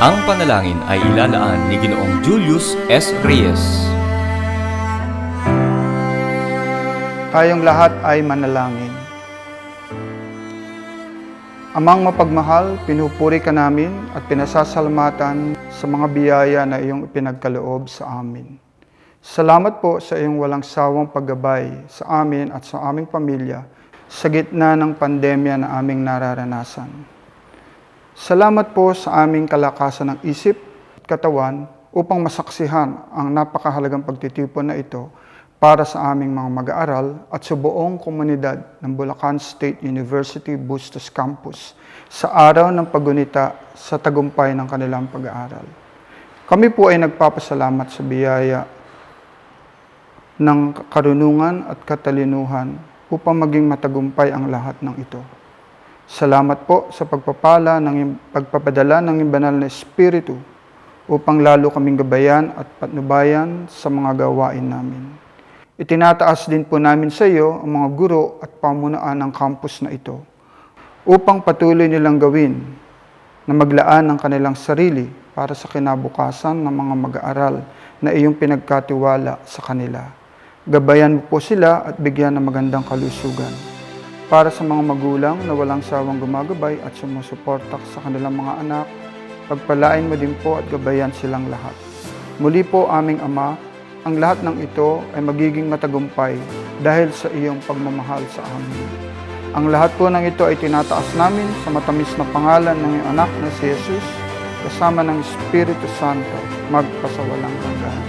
Ang panalangin ay ilalaan ni Ginoong Julius S. Reyes. Tayong lahat ay manalangin. Amang mapagmahal, pinupuri ka namin at pinasasalamatan sa mga biyaya na iyong ipinagkaloob sa amin. Salamat po sa iyong walang sawang paggabay sa amin at sa aming pamilya sa gitna ng pandemya na aming nararanasan. Salamat po sa aming kalakasan ng isip at katawan upang masaksihan ang napakahalagang pagtitipon na ito para sa aming mga mag-aaral at sa buong komunidad ng Bulacan State University Bustos Campus sa araw ng paggunita sa tagumpay ng kanilang pag-aaral. Kami po ay nagpapasalamat sa biyaya ng karunungan at katalinuhan upang maging matagumpay ang lahat ng ito. Salamat po sa pagpapadala ng banal na Espiritu upang lalo kaming gabayan at patnubayan sa mga gawain namin. Itinataas din po namin sa iyo ang mga guro at pamunuan ng campus na ito upang patuloy nilang gawin na maglaan ng kanilang sarili para sa kinabukasan ng mga mag-aaral na iyong pinagkatiwala sa kanila. Gabayan mo po sila at bigyan ng magandang kalusugan. Para sa mga magulang na walang sawang gumagabay at sumusuporta sa kanilang mga anak, pagpalain mo din po at gabayan silang lahat. Muli po aming Ama, ang lahat ng ito ay magiging matagumpay dahil sa iyong pagmamahal sa amin. Ang lahat po ng ito ay tinataas namin sa matamis na pangalan ng iyong anak na si Jesus, kasama ng Espiritu Santo, magpasawalang hanggan.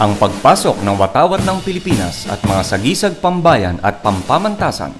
Ang pagpasok ng watawat ng Pilipinas at mga sagisag pambayan at pampamantasan.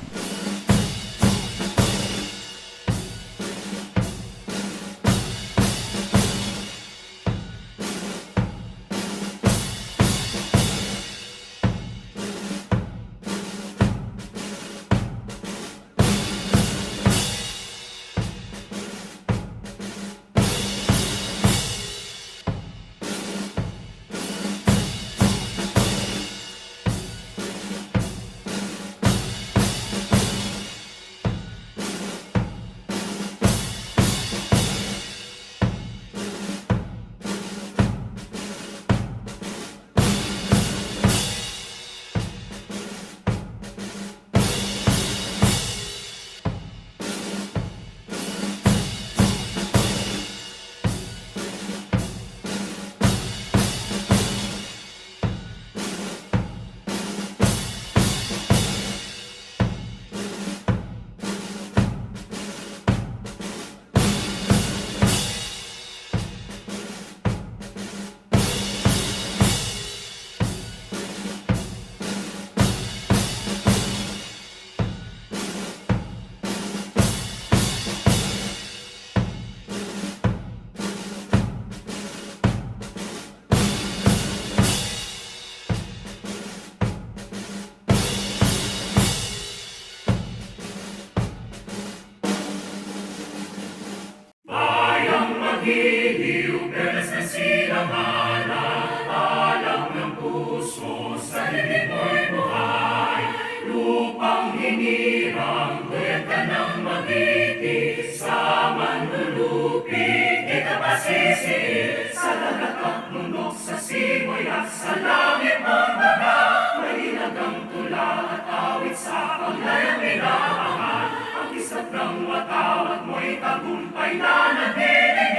Hiliw, peres na silanganan, alam ng puso, sa dibdib mo'y buhay. Lupang hinirang, tuyat ka ng magiti, sa manlulupig, di ka pasisiil. Sa dagat at bundok, sa simoy at sa langit mong baga, may ilagang tula at awit sa paglayang inaabangan. Ang kisap ng watawat mo'y tagumpay na nadidinig.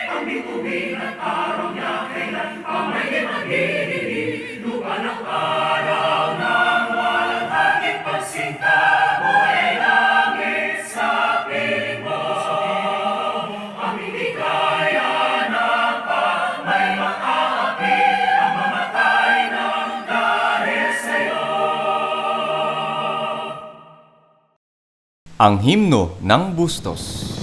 Ang bituin at araw niya kailan pa may maghihilig. Lupa ng araw ng walang hangit pagsinta, buhay ay langit sa piling mo. Aming ligaya na pa may makaapi, ang mamatay ng dahil sa'yo. Ang himno ng Bustos.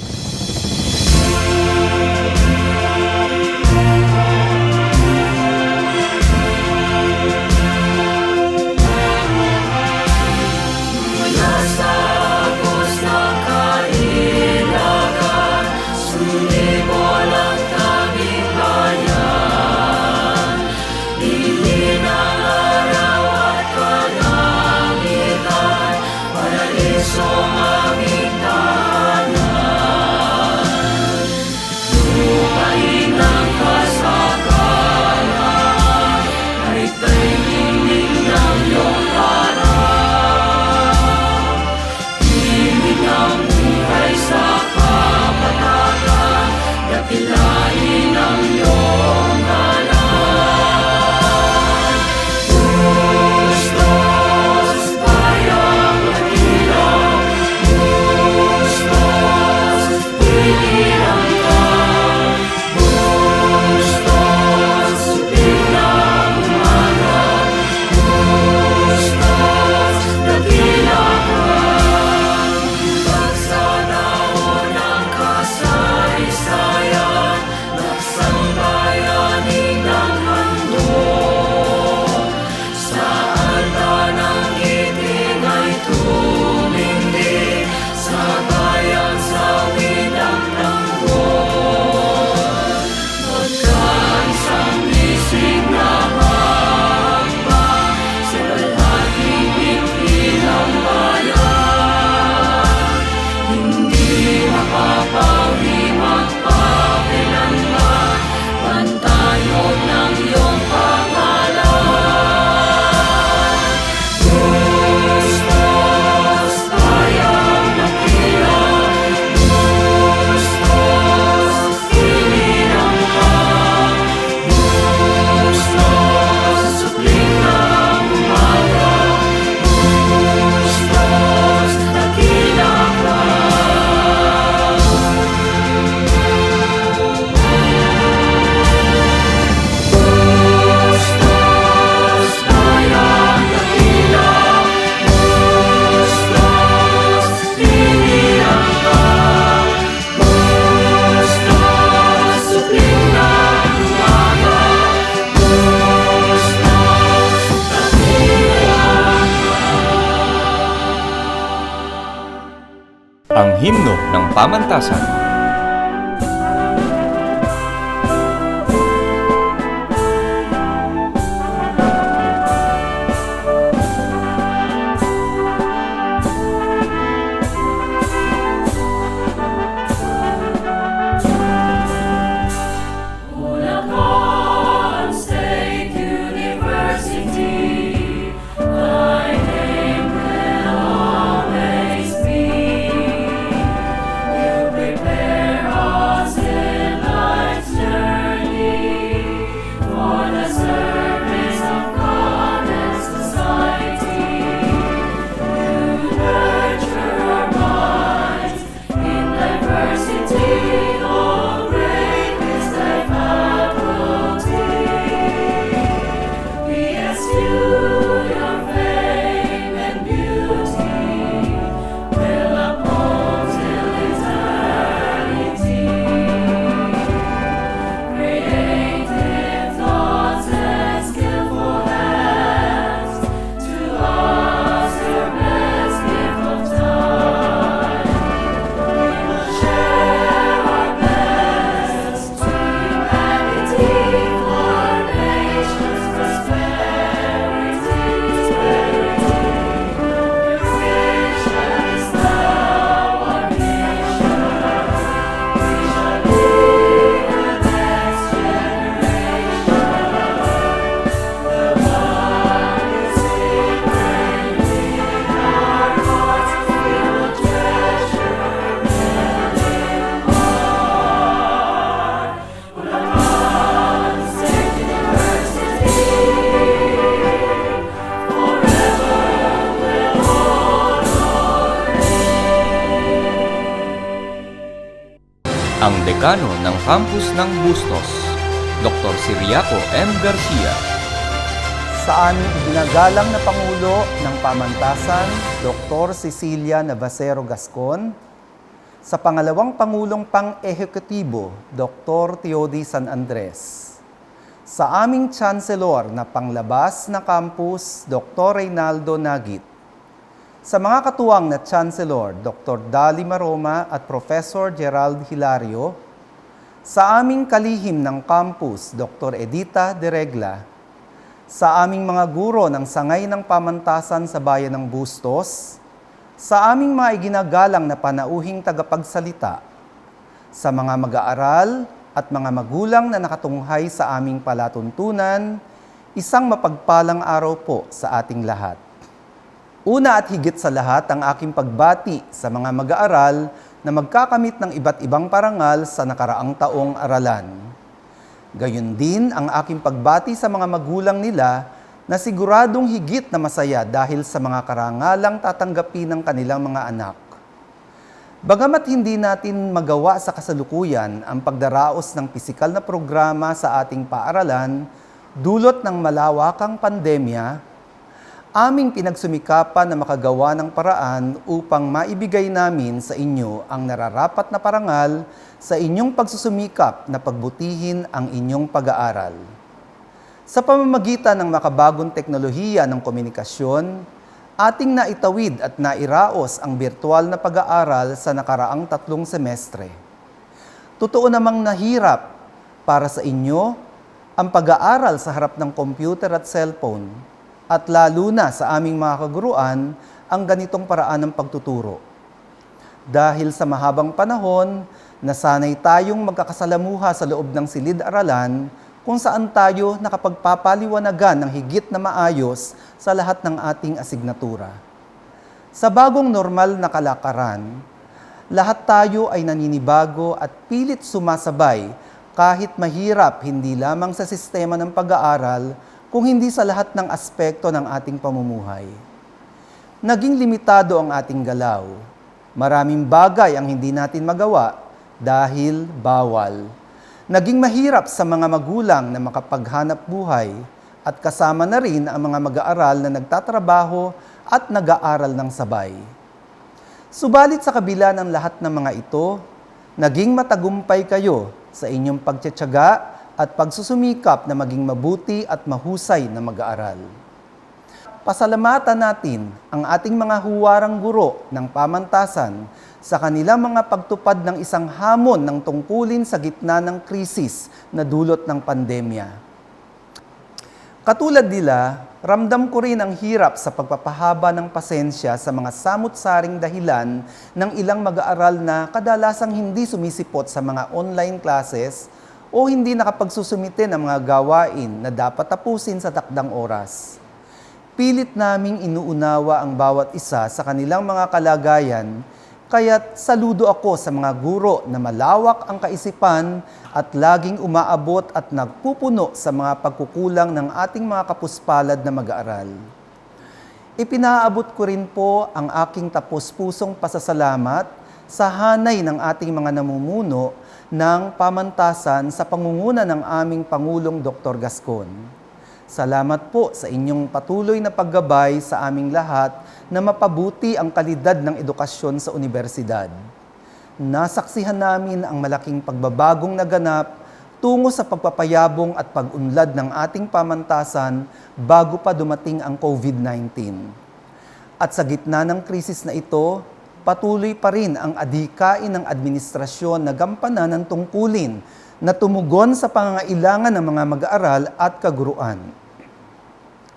Dakilain ang iyong ngalan. Bustos, bayang dakila. Bustos, kinakaharap ka. Bustos, biglang umaga. Bustos, dakila ka. Pagsanaon ng kasaysayan, nagsambayaning naghandog. Sa altar ng giting ay tumindi, sa bayang sawid ang tanggol. Magkaisang isig na hakbang, sa lalaking ikilang bayan. Hindi mapapawi magpakilanman, pantayon ng iyong pangalan. Bustos, bayang dakila. Bustos, kinakaharap ka. Bustos, supling ng umaga. Bustos, dakila ka. Bustos, bayang dakila. Bustos, kinakaharap ka. Bustos, supling ng umaga. Bustos, dakila Ang himno ng pamantasan. Bulacan State University, thy name will always be. You prepare us in life's journey for the service of God and society. You nurture our minds in diversity. Oh, great is thy faculty. We eschew your fame and beauty, will uphold till eternity. Creative thoughts and skillful hands, to us your best gift of time. We will share our best to humanity for our nation's prosperity. Your vision is now our mission. We shall lead the next generation. The one is ingrained in our hearts. We will treasure living on. Bulacan State University, forever will honor. Ang dekano ng campus ng Bustos, Dr. Siriaco M. Garcia. Sa aming iginagalang na Pangulo ng Pamantasan, Dr. Cecilia Navasero Gascon, sa pangalawang Pangulong Pang-ehekutibo, Dr. Teody San Andres, sa aming Chancellor na Panglabas na Campus, Dr. Reynaldo Nagit, sa mga katuwang na Chancellor, Dr. Dali Maroma at Professor Gerald Hilario, sa aming kalihim ng campus, Dr. Edita De Regla, sa aming mga guro ng sangay ng pamantasan sa bayan ng Bustos, sa aming mga iginagalang na panauhing tagapagsalita, sa mga mag-aaral at mga magulang na nakatunghay sa aming palatuntunan, isang mapagpalang araw po sa ating lahat. Una at higit sa lahat ang aking pagbati sa mga mag-aaral na magkakamit ng iba't ibang parangal sa nakaraang taong aralan. Gayon din ang aking pagbati sa mga magulang nila na siguradong higit na masaya dahil sa mga karangalang tatanggapin ng kanilang mga anak. Bagamat hindi natin magawa sa kasalukuyan ang pagdaraos ng pisikal na programa sa ating paaralan, dulot ng malawakang pandemya, aming pinagsumikapan na makagawa ng paraan upang maibigay namin sa inyo ang nararapat na parangal sa inyong pagsusumikap na pagbutihin ang inyong pag-aaral. Sa pamamagitan ng makabagong teknolohiya ng komunikasyon, ating naitawid at nairaos ang virtual na pag-aaral sa nakaraang 3 semestre. Totoo namang nahirap para sa inyo ang pag-aaral sa harap ng computer at cellphone, at lalo na sa aming mga kaguruan ang ganitong paraan ng pagtuturo. Dahil sa mahabang panahon, nasanay tayong magkakasalamuha sa loob ng silid-aralan kung saan tayo nakapagpapaliwanagan ng higit na maayos sa lahat ng ating asignatura. Sa bagong normal na kalakaran, lahat tayo ay naninibago at pilit sumasabay kahit mahirap hindi lamang sa sistema ng pag-aaral kung hindi sa lahat ng aspekto ng ating pamumuhay. Naging limitado ang ating galaw. Maraming bagay ang hindi natin magawa dahil bawal. Naging mahirap sa mga magulang na makapaghanap buhay at kasama na rin ang mga mag-aaral na nagtatrabaho at nag-aaral ng sabay. Subalit sa kabila ng lahat ng mga ito, naging matagumpay kayo sa inyong pagtitiyaga at pagsusumikap na maging mabuti at mahusay na mag-aaral. Pasalamatan natin ang ating mga huwarang guro ng pamantasan sa kanilang mga pagtupad ng isang hamon ng tungkulin sa gitna ng krisis na dulot ng pandemya. Katulad nila, ramdam ko rin ang hirap sa pagpapahaba ng pasensya sa mga samut-saring dahilan ng ilang mag-aaral na kadalasang hindi sumisipot sa mga online classes o hindi nakapagsusumite ng mga gawain na dapat tapusin sa takdang oras. Pilit naming inuunawa ang bawat isa sa kanilang mga kalagayan, kaya't saludo ako sa mga guro na malawak ang kaisipan at laging umaabot at nagpupuno sa mga pagkukulang ng ating mga kapuspalad na mag-aaral. Ipinaabot ko rin po ang aking tapos-pusong pasasalamat sa hanay ng ating mga namumuno ng pamantasan sa pangunguna ng aming Pangulong Dr. Gascon. Salamat po sa inyong patuloy na paggabay sa aming lahat na mapabuti ang kalidad ng edukasyon sa universidad. Nasaksihan namin ang malaking pagbabagong naganap tungo sa pagpapayabong at pag-unlad ng ating pamantasan bago pa dumating ang COVID-19. At sa gitna ng krisis na ito, patuloy pa rin ang adhikain ng administrasyon na gampanan ng tungkulin na tumugon sa pangangailangan ng mga mag-aaral at kaguruan.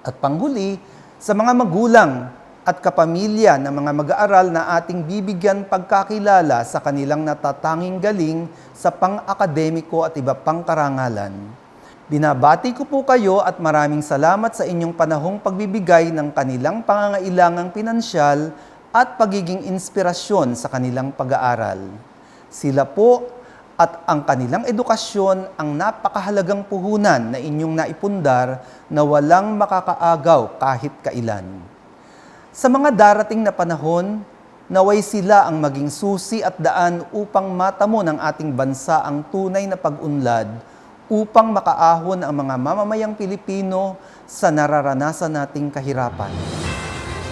At panghuli, sa mga magulang at kapamilya ng mga mag-aaral na ating bibigyan pagkakilala sa kanilang natatanging galing sa pang-akademiko at iba pang karangalan. Binabati ko po kayo at maraming salamat sa inyong panahong pagbibigay ng kanilang pangangailangang pinansyal at pagiging inspirasyon sa kanilang pag-aaral. Sila po at ang kanilang edukasyon ang napakahalagang puhunan na inyong naipundar na walang makakaagaw kahit kailan. Sa mga darating na panahon, naway sila ang maging susi at daan upang matamo ng ating bansa ang tunay na pag-unlad upang makaahon ang mga mamamayang Pilipino sa nararanasan nating kahirapan.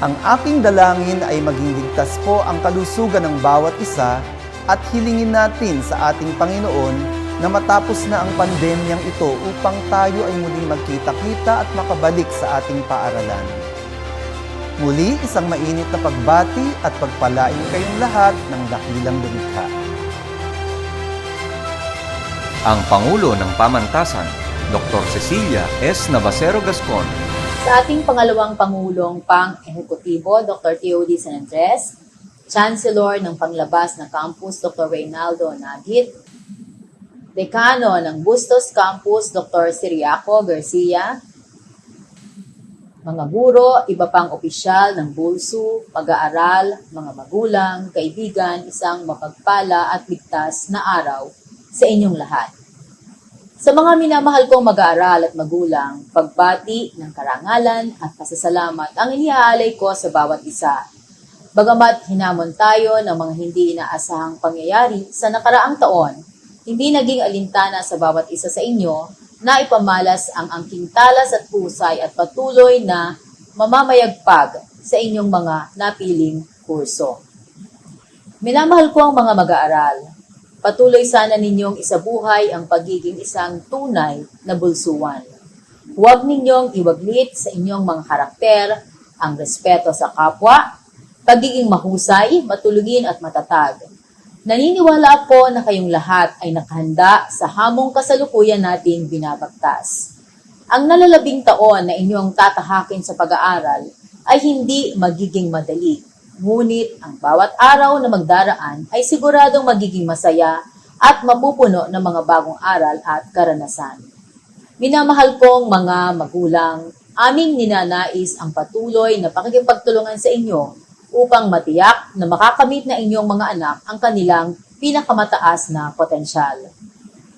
Ang aking dalangin ay maging ligtas po ang kalusugan ng bawat isa at hilingin natin sa ating Panginoon na matapos na ang pandemyang ito upang tayo ay muling magkita-kita at makabalik sa ating paaralan. Muli, isang mainit na pagbati at pagpalain kayong lahat ng dakilang lumikha. Ang Pangulo ng Pamantasan, Dr. Cecilia S. Navasero Gascon. Sa ating pangalawang Pangulong Pang-Ehekutibo, Dr. T.O.D. San Andres, Chancellor ng Panglabas na Campus, Dr. Reynaldo Nabhit, Dekano ng Bustos Campus, Dr. Siriaco Garcia, mga guro, iba pang opisyal ng BulSU, mag-aaral, mga magulang, kaibigan, isang mapagpala at ligtas na araw sa inyong lahat. Sa mga minamahal kong mag-aaral at magulang, pagbati ng karangalan at pasasalamat ang iniaalay ko sa bawat isa. Bagamat hinamon tayo ng mga hindi inaasahang pangyayari sa nakaraang taon, hindi naging alintana sa bawat isa sa inyo na ipamalas ang angking talas at husay at patuloy na mamamayagpag sa inyong mga napiling kurso. Minamahal ko ang mga mag-aaral. Patuloy sana ninyong isabuhay ang pagiging isang tunay na BulSUan. Huwag ninyong iwaglit sa inyong mga karakter ang respeto sa kapwa, pagiging mahusay, matulungin at matatag. Naniniwala ako na kayong lahat ay nakahanda sa hamong kasalukuyan nating binabagtas. Ang nalalabing taon na inyong tatahakin sa pag-aaral ay hindi magiging madali. Ngunit ang bawat araw na magdaraan ay siguradong magiging masaya at mapupuno ng mga bagong aral at karanasan. Minamahal kong mga magulang, aming ninanais ang patuloy na pakikipagtulungan sa inyo upang matiyak na makakamit na inyong mga anak ang kanilang pinakamataas na potensyal.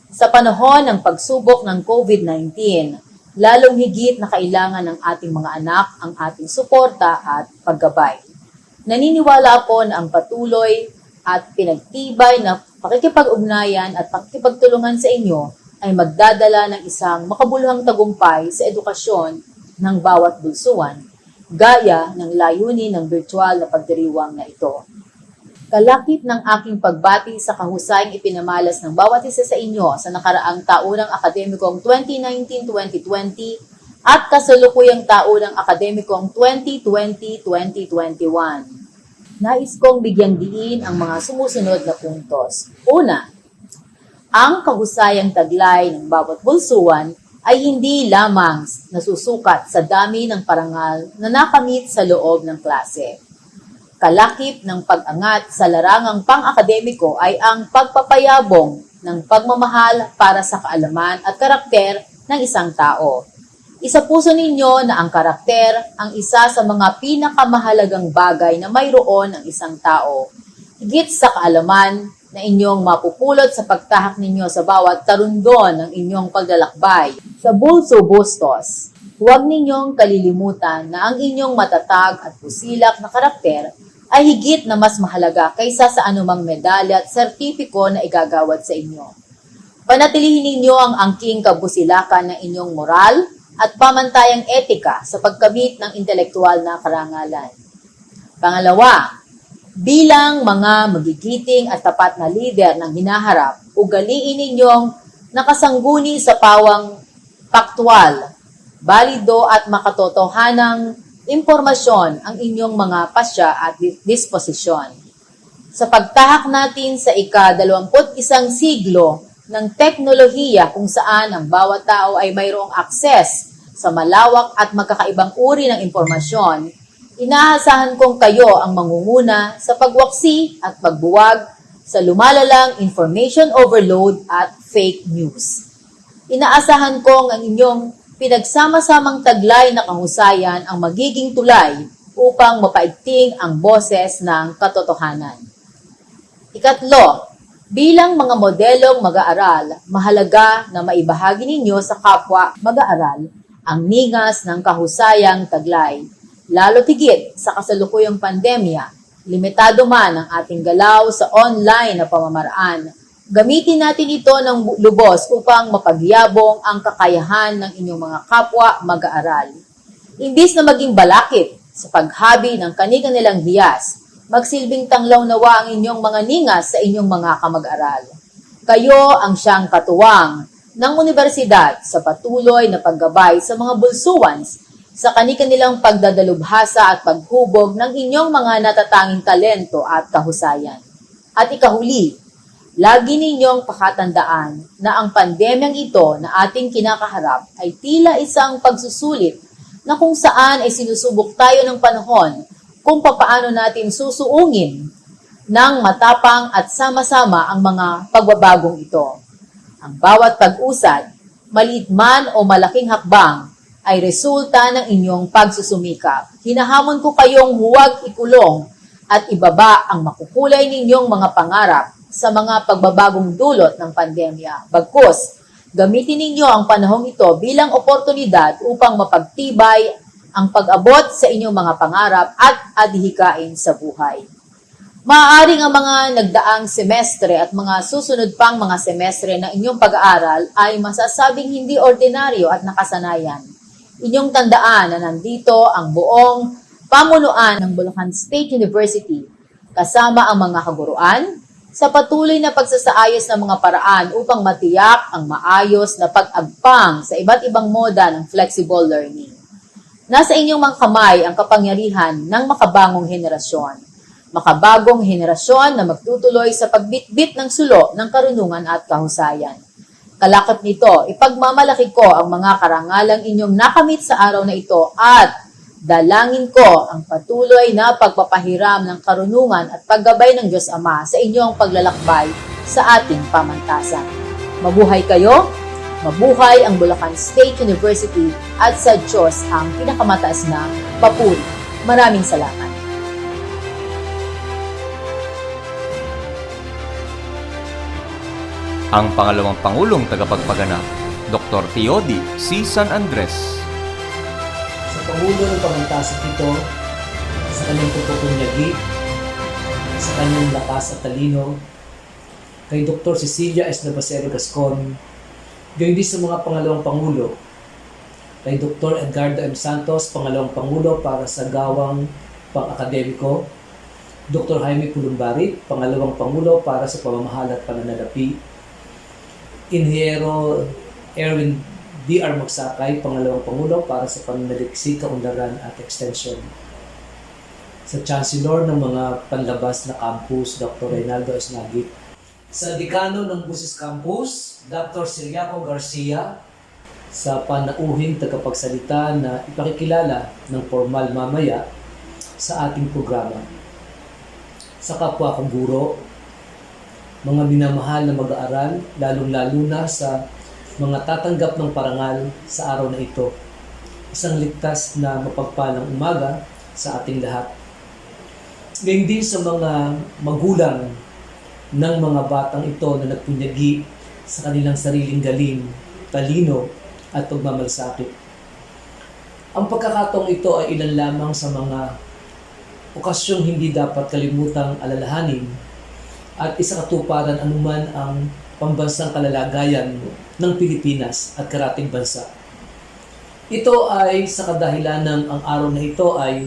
Sa panahon ng pagsubok ng COVID-19, lalong higit na kailangan ng ating mga anak ang ating suporta at paggabay. Naniniwala ako na ang patuloy at pinagtibay na pakikipag-ugnayan at pakikipagtulungan sa inyo ay magdadala ng isang makabuluhang tagumpay sa edukasyon ng bawat BulSUan, gaya ng layunin ng virtual na pagdiriwang na ito. Kalakip ng aking pagbati sa kahusayang ipinamalas ng bawat isa sa inyo sa nakaraang taunang akademikong 2019-2020 at kasalukuyang taunang akademikong 2020-2021. Nais kong bigyang diin ang mga sumusunod na puntos. Una, ang kahusayang taglay ng bawat BulSUan ay hindi lamang nasusukat sa dami ng parangal na nakamit sa loob ng klase. Kalakip ng pag-angat sa larangang pang-akademiko ay ang pagpapayabong ng pagmamahal para sa kaalaman at karakter ng isang tao. Isapuso ninyo na ang karakter ang isa sa mga pinakamahalagang bagay na mayroon ang isang tao, higit sa kaalaman na inyong mapupulot sa pagtahak ninyo sa bawat tarundon ng inyong paglalakbay. Sa BulSU Bustos, huwag ninyong kalilimutan na ang inyong matatag at pusilak na karakter ay higit na mas mahalaga kaysa sa anumang medalya at sertipiko na igagawad sa inyo. Panatilihin ninyo ang angking kabusilakan ng inyong moral at pamantayang etika sa pagkamit ng intelektual na karangalan. Pangalawa, bilang mga magigiting at tapat na lider ng hinaharap, ugaliin ninyong nakasangguni sa pawang paktwal, balido at makatotohanang impormasyon ang inyong mga pasya at disposisyon. Sa pagtahak natin sa ika-21 siglo ng teknolohiya kung saan ang bawat tao ay mayroong akses sa malawak at magkakaibang uri ng impormasyon, inaasahan kong kayo ang mangunguna sa pagwaksi at pagbuwag sa lumalalang information overload at fake news. Inaasahan kong ang inyong pinagsama-samang taglay na kahusayan ang magiging tulay upang mapaigting ang boses ng katotohanan. Ikatlo, bilang mga modelong mag-aaral, mahalaga na maibahagi ninyo sa kapwa mag-aaral ang ningas ng kahusayang taglay. Lalo tigit sa kasalukuyang pandemya, limitado man ang ating galaw sa online na pamamaraan, gamitin natin ito ng lubos upang mapagyabong ang kakayahan ng inyong mga kapwa mag-aaral. Imbis na maging balakid sa paghabi ng kanilang hiyas, magsilbing tanglaw nawa ang inyong mga ningas sa inyong mga kamag-aral. Kayo ang siyang katuwang ng universidad sa patuloy na paggabay sa mga BulSUans sa kanilang pagdadalubhasa at paghubog ng inyong mga natatanging talento at kahusayan. At ikahuli, lagi ninyong pakatandaan na ang pandemyang ito na ating kinakaharap ay tila isang pagsusulit na kung saan ay sinusubok tayo ng panahon kung papaano natin susuungin ng matapang at sama-sama ang mga pagbabagong ito. Ang bawat pag-usad, maliit man o malaking hakbang, ay resulta ng inyong pagsusumikap. Hinahamon ko kayong huwag ikulong at ibaba ang makukulay ninyong mga pangarap sa mga pagbabagong dulot ng pandemya. Bagkus, gamitin ninyo ang panahong ito bilang oportunidad upang mapagtibay ang pag-abot sa inyong mga pangarap at adhikain sa buhay. Maaaring ang mga nagdaang semestre at mga susunod pang mga semestre ng inyong pag-aaral ay masasabing hindi ordinaryo at nakasanayan. Inyong tandaan na nandito ang buong pamunuan ng Bulacan State University kasama ang mga kaguruan sa patuloy na pagsasaayos ng mga paraan upang matiyak ang maayos na pag-agpang sa iba't ibang moda ng flexible learning. Nasa inyong mga kamay ang kapangyarihan ng makabagong henerasyon. Makabagong henerasyon na magtutuloy sa pagbitbit ng sulo ng karunungan at kahusayan. Kalakip nito, ipagmamalaki ko ang mga karangalang inyong nakamit sa araw na ito at dalangin ko ang patuloy na pagpapahiram ng karunungan at paggabay ng Diyos Ama sa inyong paglalakbay sa ating pamantasan. Mabuhay kayo, mabuhay ang Bulacan State University at sa Diyos ang pinakamataas na papuri. Maraming salamat. Ang pangalawang Pangulong Tagapagpagana, Dr. Teody C. San Andres. Sa Pangulo ng pamantasan ito, sa kanyang pagpupunyagi, sa kanyang lakas at talino, kay Dr. Cecilia S. Gascon, gayon din sa mga pangalawang Pangulo, kay Dr. Edgardo M. Santos, pangalawang Pangulo para sa gawang pang-akademiko, Dr. Jaime Pulumbari, pangalawang Pangulo para sa pamamahala at pananalapi, Inhiero Erwin D.R. Magsakay, pangalawang Pangulo para sa pananaliksik, kaunlaran at extension. Sa Chancellor ng mga panlabas na campus, Dr. Reynaldo S. Nagit. Sa Dekano ng Busis Campus, Dr. Siriaco Garcia. Sa panauhing tagapagsalita na ipakikilala ng formal mamaya sa ating programa. Sa kapwa kong guro, mga minamahal na mag-aaral, lalong-lalo na sa mga tatanggap ng parangal sa araw na ito. Isang ligtas na mapagpalang umaga sa ating lahat. Ngayon din sa mga magulang ng mga batang ito na nagpunyagi sa kanilang sariling galing, talino at pagmamalasakit. Ang pagkakataong ito ay ilan lamang sa mga okasyong hindi dapat kalimutang alalahanin at isa katuparan anuman ang pambansang kalalagayan ng Pilipinas at karating bansa. Ito ay sa kadahilan ng ang araw na ito ay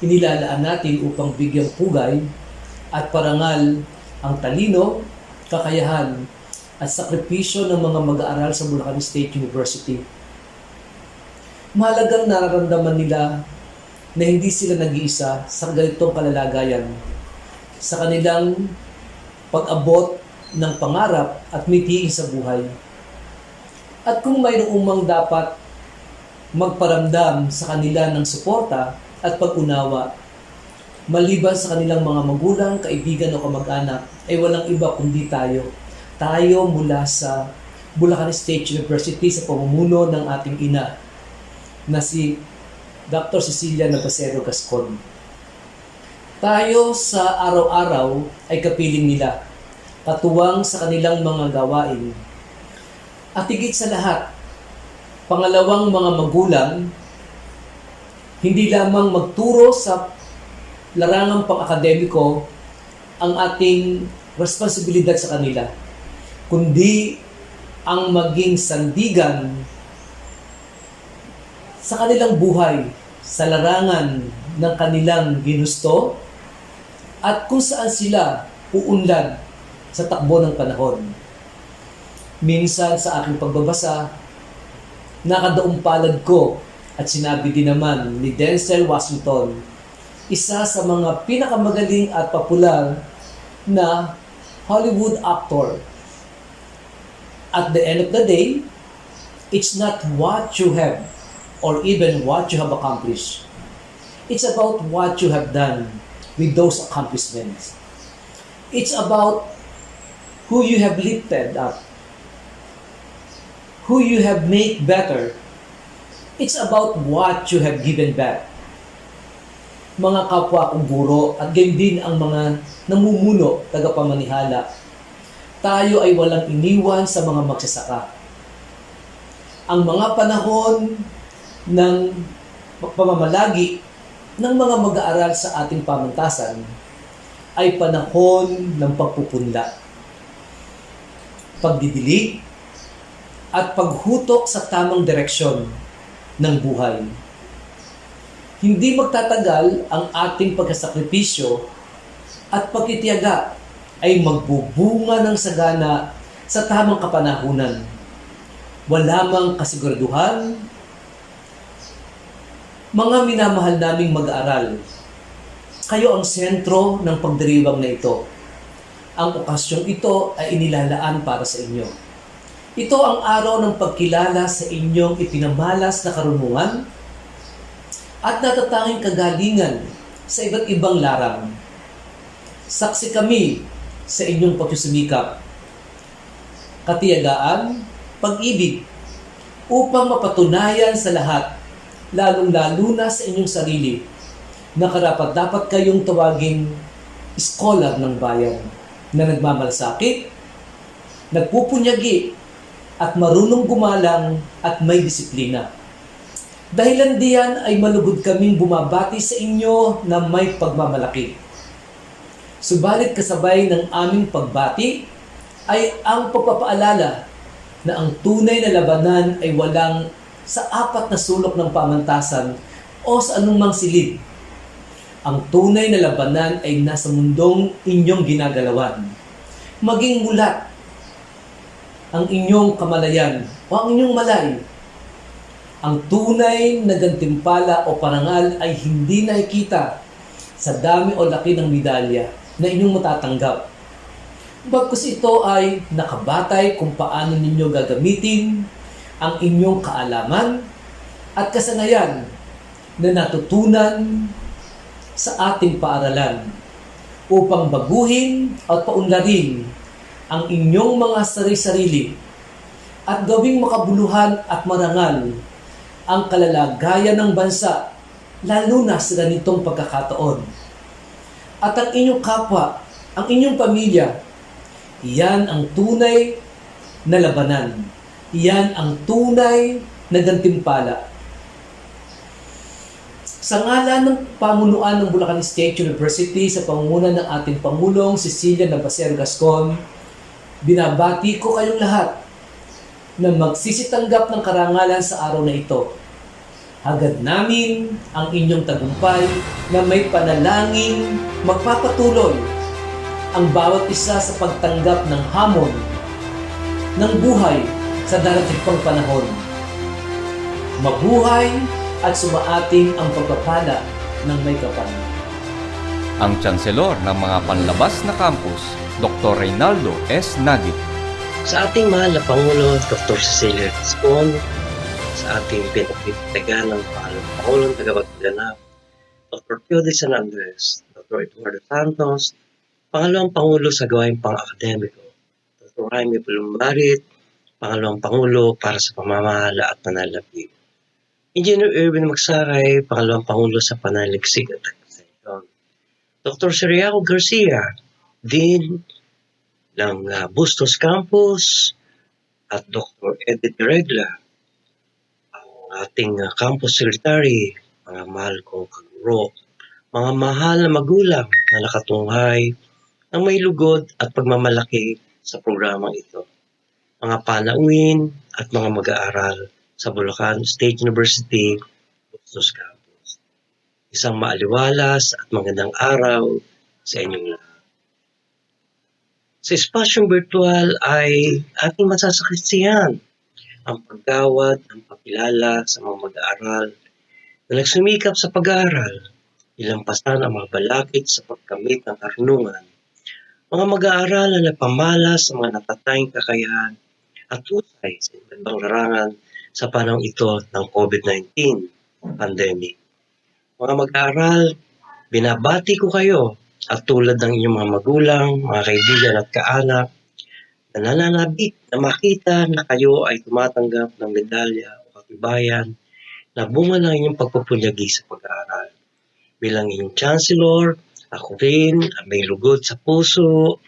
inilalaan natin upang bigyang pugay at parangal ang talino, kakayahan at sakripisyo ng mga mag-aaral sa Bulacan State University. Mahalagang nararamdaman nila na hindi sila nag-iisa sa ganitong kalalagayan sa kanilang pag-abot ng pangarap at mitiin sa buhay. At kung mayroong umang dapat magparamdam sa kanila ng suporta at pag-unawa, maliban sa kanilang mga magulang, kaibigan o kamag-anak, ay walang iba kundi tayo. Tayo mula sa Bulacan State University sa pamumuno ng ating ina na si Dr. Cecilia Gascon. Tayo sa araw-araw ay kapiling nila, katuwang sa kanilang mga gawain. At higit sa lahat, pangalawang mga magulang, hindi lamang magturo sa larangang pang-akademiko ang ating responsibilidad sa kanila, kundi ang maging sandigan sa kanilang buhay, sa larangan ng kanilang ginusto, at kung saan sila uunlad sa takbo ng panahon. Minsan sa aking pagbabasa, nakadaong palad ko at sinabi din naman ni Denzel Washington, isa sa mga pinakamagaling at popular na Hollywood actor. At the end of the day, it's not what you have or even what you have accomplished. It's about what you have done with those accomplishments. It's about who you have lifted up, who you have made better, It's about what you have given back. Mga kapwa kong guro at gayon din ang mga namumuno, tagapamanihala, tayo ay walang iniwan sa mga magsasaka. Ang mga panahon ng pamamalagi ng mga mag-aaral sa ating pamantasan ay panahon ng pagpupunla, pagdidilig, at paghutok sa tamang direksyon ng buhay. Hindi magtatagal ang ating pagkasakripisyo at pagtitiyaga ay magbubunga ng sagana sa tamang kapanahunan. Wala mang kasiguraduhan. Mga minamahal naming mag-aaral, kayo ang sentro ng pagdiriwang na ito. Ang okasyong ito ay inilalaan para sa inyo. Ito ang araw ng pagkilala sa inyong ipinamalas na karunungan at natatanging kagalingan sa iba't ibang larangan. Saksi kami sa inyong pagsusumikap, katiyagaan, pag-ibig, upang mapatunayan sa lahat, lalong-lalo na sa inyong sarili, na karapat-dapat kayong tawaging scholar ng bayan na nagmamalasakit, nagpupunyagi, at marunong gumalang at may disiplina. Dahilan diyan ay malugod kaming bumabati sa inyo na may pagmamalaki. Subalit kasabay ng aming pagbati ay ang pagpapaalala na ang tunay na labanan ay walang sa apat na sulok ng pamantasan o sa anumang silid. Ang tunay na labanan ay nasa mundong inyong ginagalawan. Maging mulat ang inyong kamalayan o ang inyong malay. Ang tunay na gantimpala o parangal ay hindi nakikita sa dami o laki ng medalya na inyong matatanggap. Bagkus ito ay nakabatay kung paano ninyo gagamitin ang inyong kaalaman at kasanayan na natutunan sa ating paaralan upang baguhin at paunlarin ang inyong mga sarili-sarili at gawing makabuluhan at marangal ang kalalagayan ng bansa, lalo na sa ganitong pagkakataon. At ang inyong kapwa, ang inyong pamilya, iyan ang tunay na labanan. Iyan ang tunay na gantimpala. Sa ngalan ng pamunuan ng Bulacan State University sa pangunguna ng ating Pangulong Cecilia Navasero Gascon, binabati ko kayong lahat na magsisitanggap ng karangalan sa araw na ito. Hagad namin ang inyong tagumpay na may panalangin magpapatuloy ang bawat isa sa pagtanggap ng hamon ng buhay sa darating pang panahon. Mabuhay at sumaating ang pagpapala ng may kapal. Ang Chancelor ng mga panlabas na campus, Dr. Reynaldo S. Nagit. Sa ating mahal na Pangulo, Dr. Cecilia Gascon, sa ating pinagtitagan ng Pangulong Tagapagdala, Dr. Teodoro San Andres, Dr. Eduardo Santos, Pangalawang Pangulo sa gawaing pang-akademiko, Dr. Jaime Pulumbarit, Pangalawang Pangulo para sa pamamahala at pananalapi, Engineer Erwin Magsaray, Pangalawang Pangulo sa pananaliksik at taxation, Dr. Seriaco Garcia, Dean ng Bustos Campus, at Dr. Edith Regla, ang ating campus secretary, mga mahal kong kaguro, mga mahal na magulang na nakatunghay ng may lugod at pagmamalaki sa programang ito, mga panauhin at mga mag-aaral sa Bulacan State University, Bustos Campus. Isang maaliwalas at magandang araw sa inyong lahat. Sa espasyong virtual ay ating masasaksihan ang paggawad ng pagkilala sa mga mag-aaral na nagsumikap sa pag-aaral, ilampasan ang mga balakid sa pagkamit ng karunungan, mga mag-aaral na napamalas sa mga natatanging kakayahan at husay sa ibang larangan sa panahon ito ng COVID-19 pandemic. Mga mag-aaral, binabati ko kayo at tulad ng inyong mga magulang, mga kaibigan at kaanak, na nananabik na makita na kayo ay tumatanggap ng medalya o katibayan na bunga ng inyong pagpupunyagi sa pag-aaral. Bilang inyong Chancellor, ako rin ang may lugod sa puso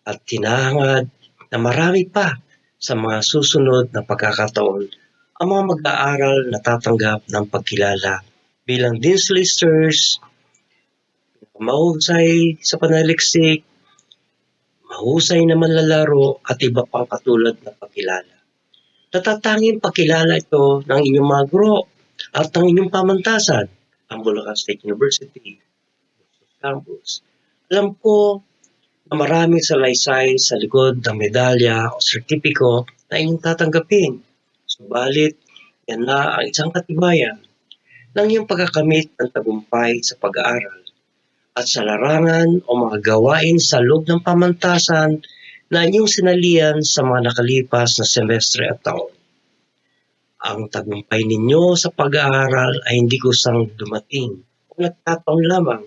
at tinahangad na marami pa sa mga susunod na pagkakataon ang mga mag-aaral na tatanggap ng pagkilala bilang Dean's Listers, mahusay sa panaliksik, mahusay na manlalaro at iba pang katulad na pagkilala. Natatanging pagkilala ito ng inyong mga guro at ng inyong pamantasan, ang Bulacan State University, Bustos Campus. Alam ko na maraming salaysay sa likod ng medalya o sertipiko na inyong tatanggapin. Subalit, yan na ang isang katibayan ng iyong pagkakamit ng tagumpay sa pag-aaral at sa larangan o mga gawain sa loob ng pamantasan na inyong sinalian sa mga nakalipas na semestre at taon. Ang tagumpay ninyo sa pag-aaral ay hindi kusang dumating o nagtataon lamang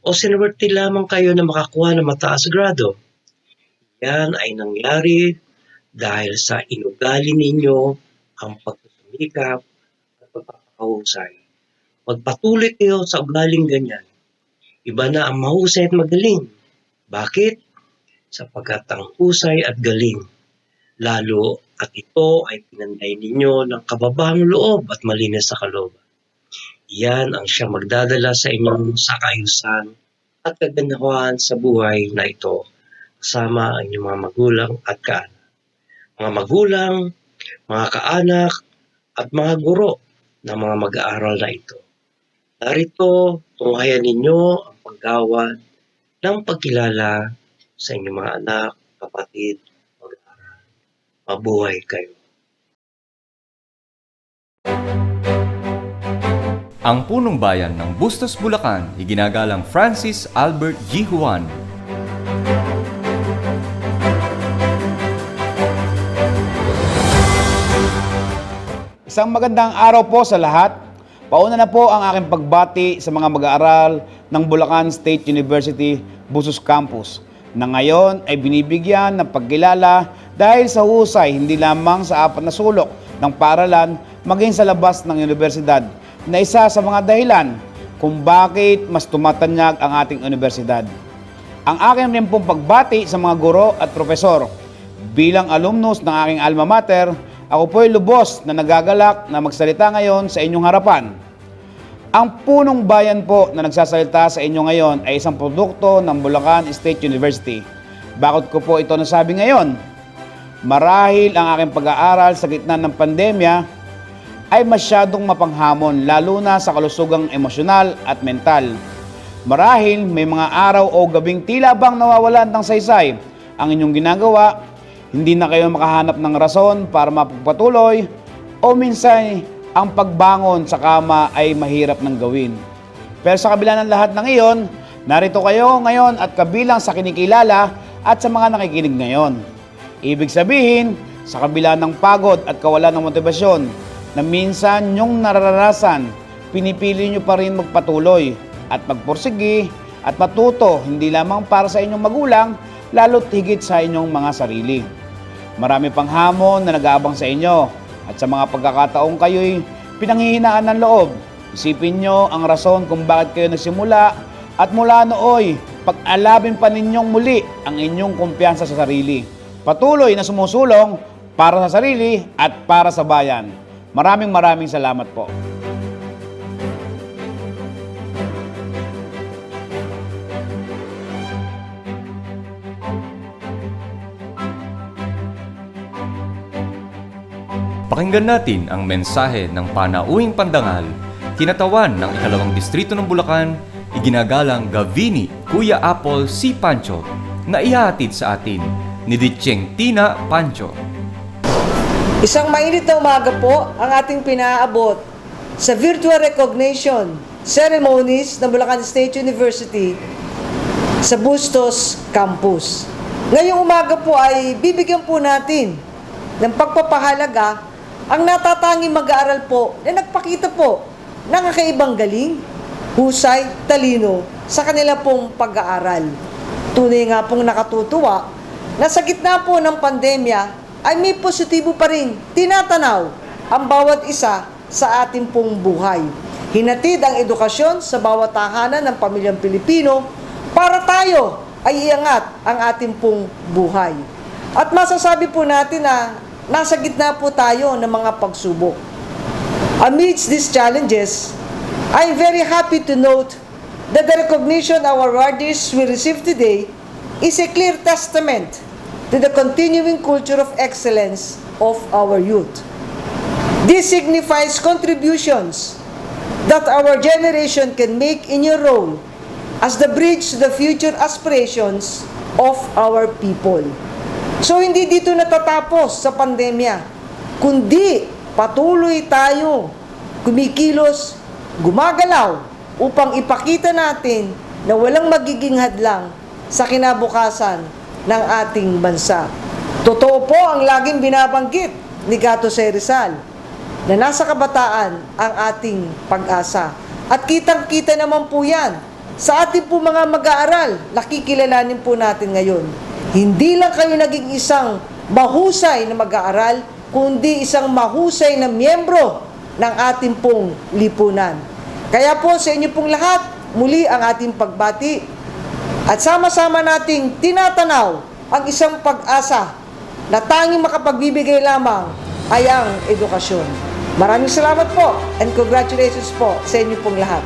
o sinuwerte lamang kayo na makakuha ng mataas grado. Yan ay nangyari dahil sa inugali ninyo ang pagsusumikap at pagpapahusay. Magpatuloy kayo sa ugaling ganyan. Iba na ang mahusay at magaling. Bakit? Sapagkat ang husay at galing, lalo at ito ay pinanday ninyo ng kababahang loob at malinis sa kalooban. Yan ang siyang magdadala sa inyong sa kaayusan at kagandahan sa buhay na ito, kasama ang inyong mga magulang at kaanak. Mga magulang, mga kaanak, at mga guro ng mga mag-aaral na ito. Narito, tunghayan ninyo ang paggawad ng pagkilala sa inyong mga anak, kapatid, mag-aaral. Mabuhay kayo. Ang punong bayan ng Bustos, Bulacan, iginagalang Francis Albert G. Juan. Isang magandang araw po sa lahat. Pauna na po ang aking pagbati sa mga mag-aaral ng Bulacan State University, Bustos Campus, na ngayon ay binibigyan ng pagkilala dahil sa husay hindi lamang sa apat na sulok ng paaralan maging sa labas ng universidad, na isa sa mga dahilan kung bakit mas tumatanyag ang ating universidad. Ang aking rin pong pagbati sa mga guro at profesor. Bilang alumnus ng aking alma mater, ako po'y lubos na nagagalak na magsalita ngayon sa inyong harapan. Ang punong bayan po na nagsasalita sa inyo ngayon ay isang produkto ng Bulacan State University. Bakit ko po ito nasabi ngayon? Marahil ang aking pag-aaral sa gitna ng pandemya ay masyadong mapanghamon, lalo na sa kalusugang emosyonal at mental. Marahil may mga araw o gabing tila bang nawawalan ng saysay ang inyong ginagawa. Hindi na kayo makahanap ng rason para mapagpatuloy o minsan ang pagbangon sa kama ay mahirap ng gawin. Pero sa kabila ng lahat ng iyon, narito kayo ngayon at kabilang sa kinikilala at sa mga nakikinig ngayon. Ibig sabihin, sa kabila ng pagod at kawalan ng motibasyon na minsan nyong nararanasan, pinipili nyo pa rin magpatuloy at magpursigi at matuto hindi lamang para sa inyong magulang, lalo't higit sa inyong mga sarili. Marami pang hamon na nag-aabang sa inyo at sa mga pagkakataong kayo'y pinanghihinaan ng loob. Isipin nyo ang rason kung bakit kayo nagsimula at mula nooy pag-alabin pa ninyong muli ang inyong kumpiyansa sa sarili. Patuloy na sumusulong para sa sarili at para sa bayan. Maraming salamat po. Pakinggan natin ang mensahe ng panauhing pandangal, kinatawan ng ikalawang distrito ng Bulacan, iginagalang Gavini Kuya Apple C. Pancho, na ihahatid sa atin ni Ditcheng Tina Pancho. Isang mainit na umaga po ang ating pinaabot sa virtual recognition ceremonies ng Bulacan State University sa Bustos Campus. Ngayong umaga po ay bibigyan po natin ng pagpapahalaga ang natatanging mag-aaral po na nagpakita po ng kakaibang galing, husay, talino sa kanila pong pag-aaral. Tunay nga pong nakatutuwa na sa gitna po ng pandemya ay may positibo pa rin tinatanaw ang bawat isa sa ating pong buhay. Hinatid ang edukasyon sa bawat tahanan ng pamilyang Pilipino para tayo ay iangat ang ating pong buhay. At masasabi po natin na nasa gitna po tayo ng mga pagsubok. Amidst these challenges, I'm very happy to note that the recognition our awardees will receive today is a clear testament to the continuing culture of excellence of our youth. This signifies contributions that our generation can make in your role as the bridge to the future aspirations of our people. So hindi dito natatapos sa pandemya, kundi patuloy tayo kumikilos, gumagalaw upang ipakita natin na walang magiging hadlang sa kinabukasan ng ating bansa. Totoo po ang laging binabanggit ni Gato Rizal na nasa kabataan ang ating pag-asa. At kitang-kita naman po yan sa ating po mga mag-aaral. Nakikilalanin po natin ngayon. Hindi lang kayo naging isang mahusay na mag-aaral, kundi isang mahusay na miyembro ng ating pong lipunan. Kaya po sa inyo pong lahat, muli ang ating pagbati at sama-sama nating tinatanaw ang isang pag-asa na tanging makapagbibigay lamang ay ang edukasyon. Maraming salamat po and congratulations po sa inyo pong lahat.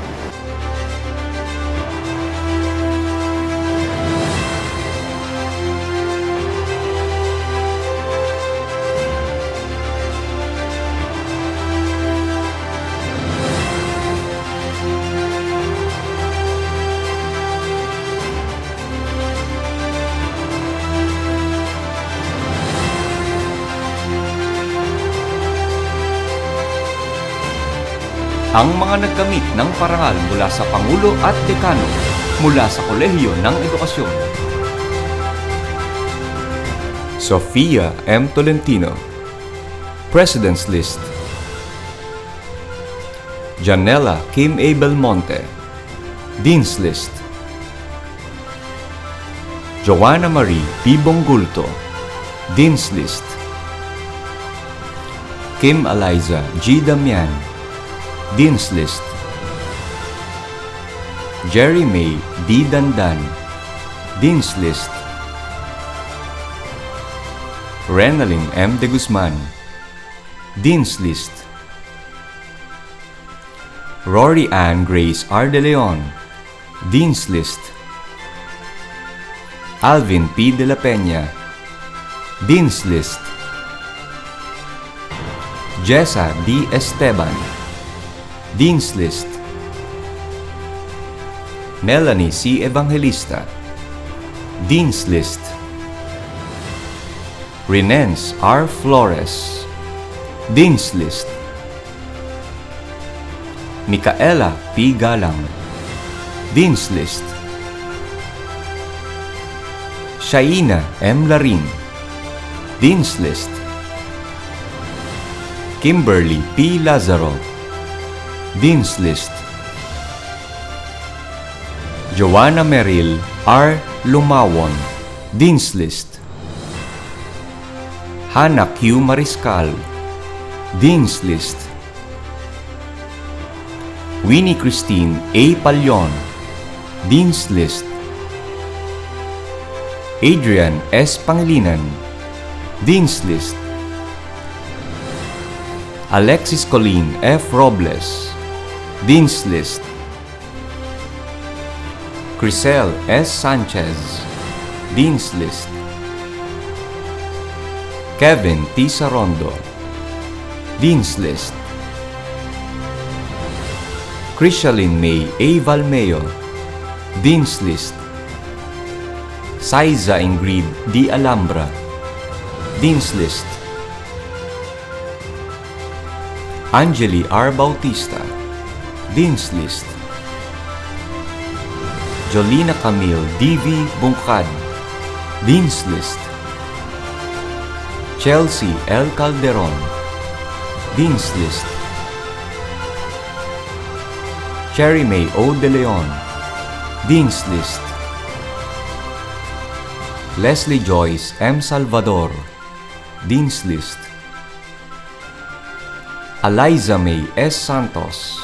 Ang mga nagkamit ng parangal mula sa Pangulo at Dekano mula sa Kolehiyo ng Edukasyon. Sofia M. Tolentino, President's List. Janela Kim A. Belmonte, Dean's List. Joanna Marie P. Bongulto, Dean's List. Kim Eliza G. Damian, Dean's List. Jerry May D. Dandan, Dean's List. Renaline M. De Guzman, Dean's List. Rory Ann Grace R. De Leon, Dean's List. Alvin P. De La Peña, Dean's List. Jessa D. Esteban, Dean's List. Melanie C. Evangelista, Dean's List. Renens R. Flores, Dean's List. Micaela P. Galang, Dean's List. Shaina M. Larin, Dean's List. Kimberly P. Lazaro, Dean's List. Joanna Merrill R. Lumawon, Dean's List. Hannah Q. Mariscal, Dean's List. Winnie Christine A. Palyon, Dean's List. Adrian S. Pangilinan, Dean's List. Alexis Colleen F. Robles, Dean's List. Crisel S. Sanchez, Dean's List. Kevin T. Sarondo, Dean's List. Krishalyn May A. Valmeo, Dean's List. Saiza Ingrid D. Alhambra, Dean's List. Angeli R. Bautista, Dean's List. Jolina Camille D.V. Bungkad, Dean's List. Chelsea L. Calderon, Dean's List. Cherry May O. De Leon, Dean's List. Leslie Joyce M. Salvador, Dean's List. Eliza May S. Santos,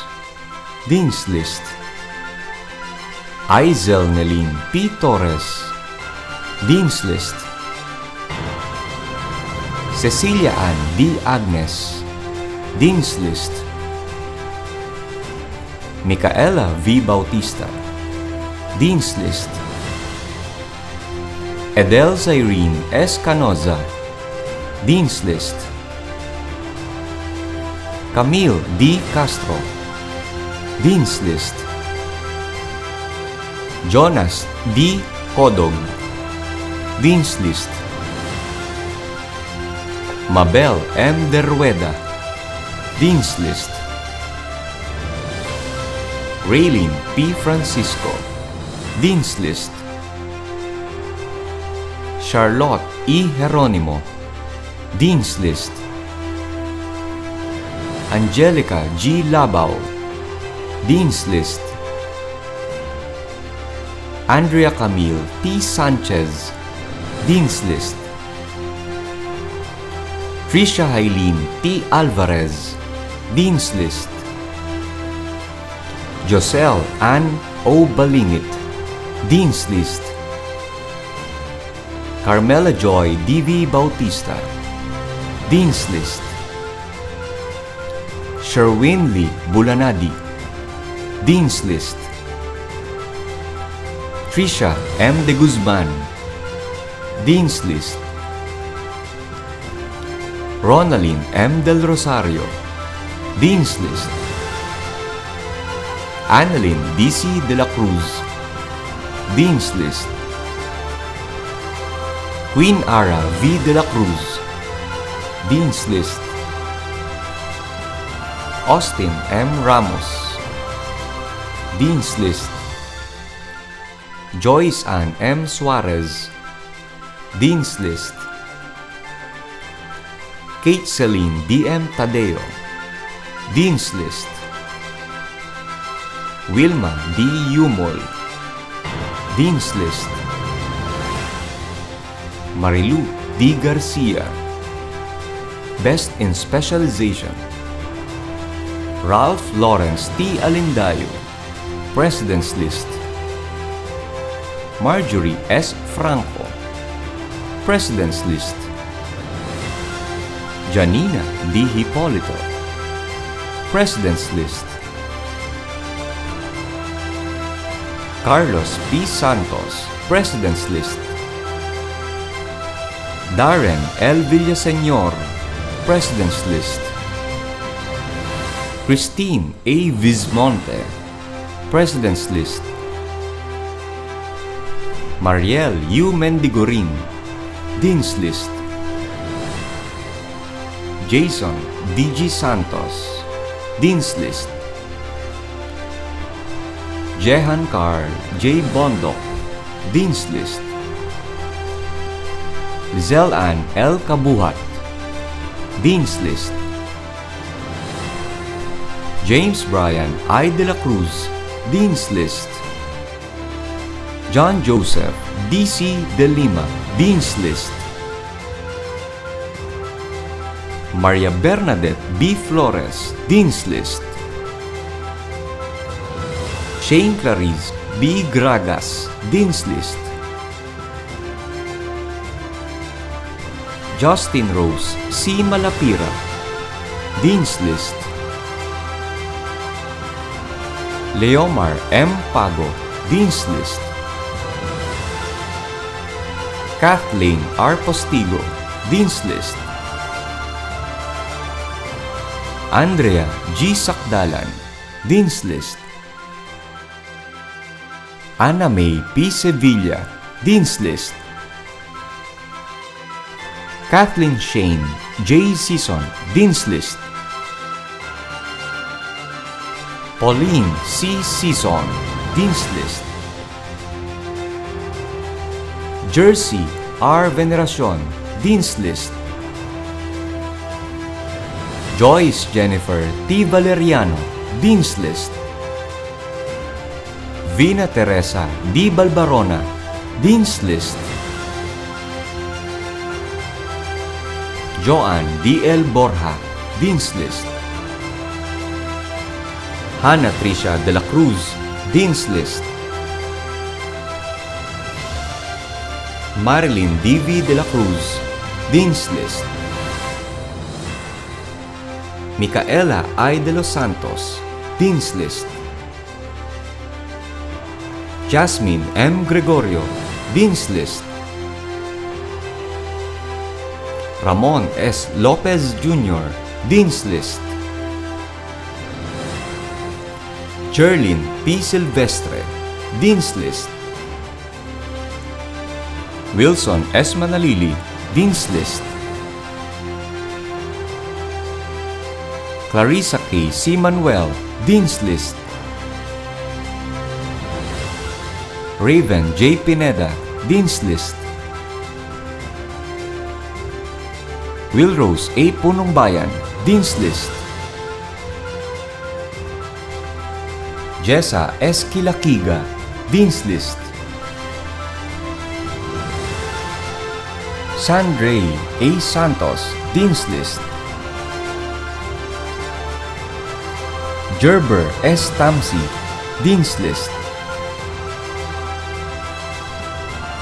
Dean's List. Aizel Nelin P. Torres, Dean's List. Cecilia Ann D. Agnes, Dean's List. Micaela V. Bautista, Dean's List. Edel Irene S. Canoza, Dean's List. Camille D. Castro, Dean's List. Jonas D. Codog, Dean's List. Mabel M. Derueda, Dean's List. Raylene P. Francisco, Dean's List. Charlotte E. Jeronimo, Dean's List. Angelica G. Labao, Dean's List. Andrea Camille T. Sanchez, Dean's List. Trisha Hailin T. Alvarez, Dean's List. Joselle Ann O. Balingit, Dean's List. Carmela Joy D.V. Bautista, Dean's List. Sherwin Lee Bulanadi, Dean's List. Trisha M. De Guzman, Dean's List. Ronaldine M. Del Rosario, Dean's List. Annalyn D.C. De La Cruz, Dean's List. Queen Ara V. De La Cruz, Dean's List. Austin M. Ramos, Dean's List. Joyce Ann M. Suarez, Dean's List. Kate Celine D.M. Tadeo, Dean's List. Wilma D. Yumol, Dean's List. Marilu D. Garcia, Best in Specialization. Ralph Lawrence T. Alindayo, President's List. Marjorie S. Franco, President's List. Janina D. Hipolito, President's List. Carlos P. Santos, President's List. Darren L. Villaseñor, President's List. Christine A. Vismonte, President's List. Mariel U. Mendigorin, Dean's List. Jason D.G. Santos, Dean's List. Jehan Carl J. Bondok, Dean's List. Lizelle Ann L. Kabuhat, Dean's List. James Brian I. De La Cruz, Dean's List. John Joseph D.C. De Lima, Dean's List. Maria Bernadette B. Flores, Dean's List. Shane Clarice B. Gragas, Dean's List. Justin Rose C. Malapira, Dean's List. Leomar M. Pago, Dean's List. Kathleen R. Postigo, Dean's List. Andrea G. Sakdalan, Dean's List. Ana May P. Sevilla, Dean's List. Kathleen Shane J. Season, Dean's List. Pauline C. Season, Dean's List. Jersey R. Veneracion, Dean's List. Joyce Jennifer T. Valeriano, Dean's List. Vina Teresa D. Balbarona, Dean's List. Joanne D. L. Borja, Dean's List. Hannah Tricia de la Cruz, Dean's List. Marilyn D.V. de la Cruz, Dean's List. Micaela I. de los Santos, Dean's List. Jasmine M. Gregorio, Dean's List. Ramon S. Lopez Jr., Dean's List. Jerlyn P. Silvestre, Dean's List. Wilson S. Manalili, Dean's List. Clarissa K. C. Manuel, Dean's List. Raven J. Pineda, Dean's List. Wilrose A. Punong Bayan, Dean's List. Jessa S. Kilakiga, Dean's List. Sandre A. Santos, Dean's List. Gerber S. Tamsi, Dean's List.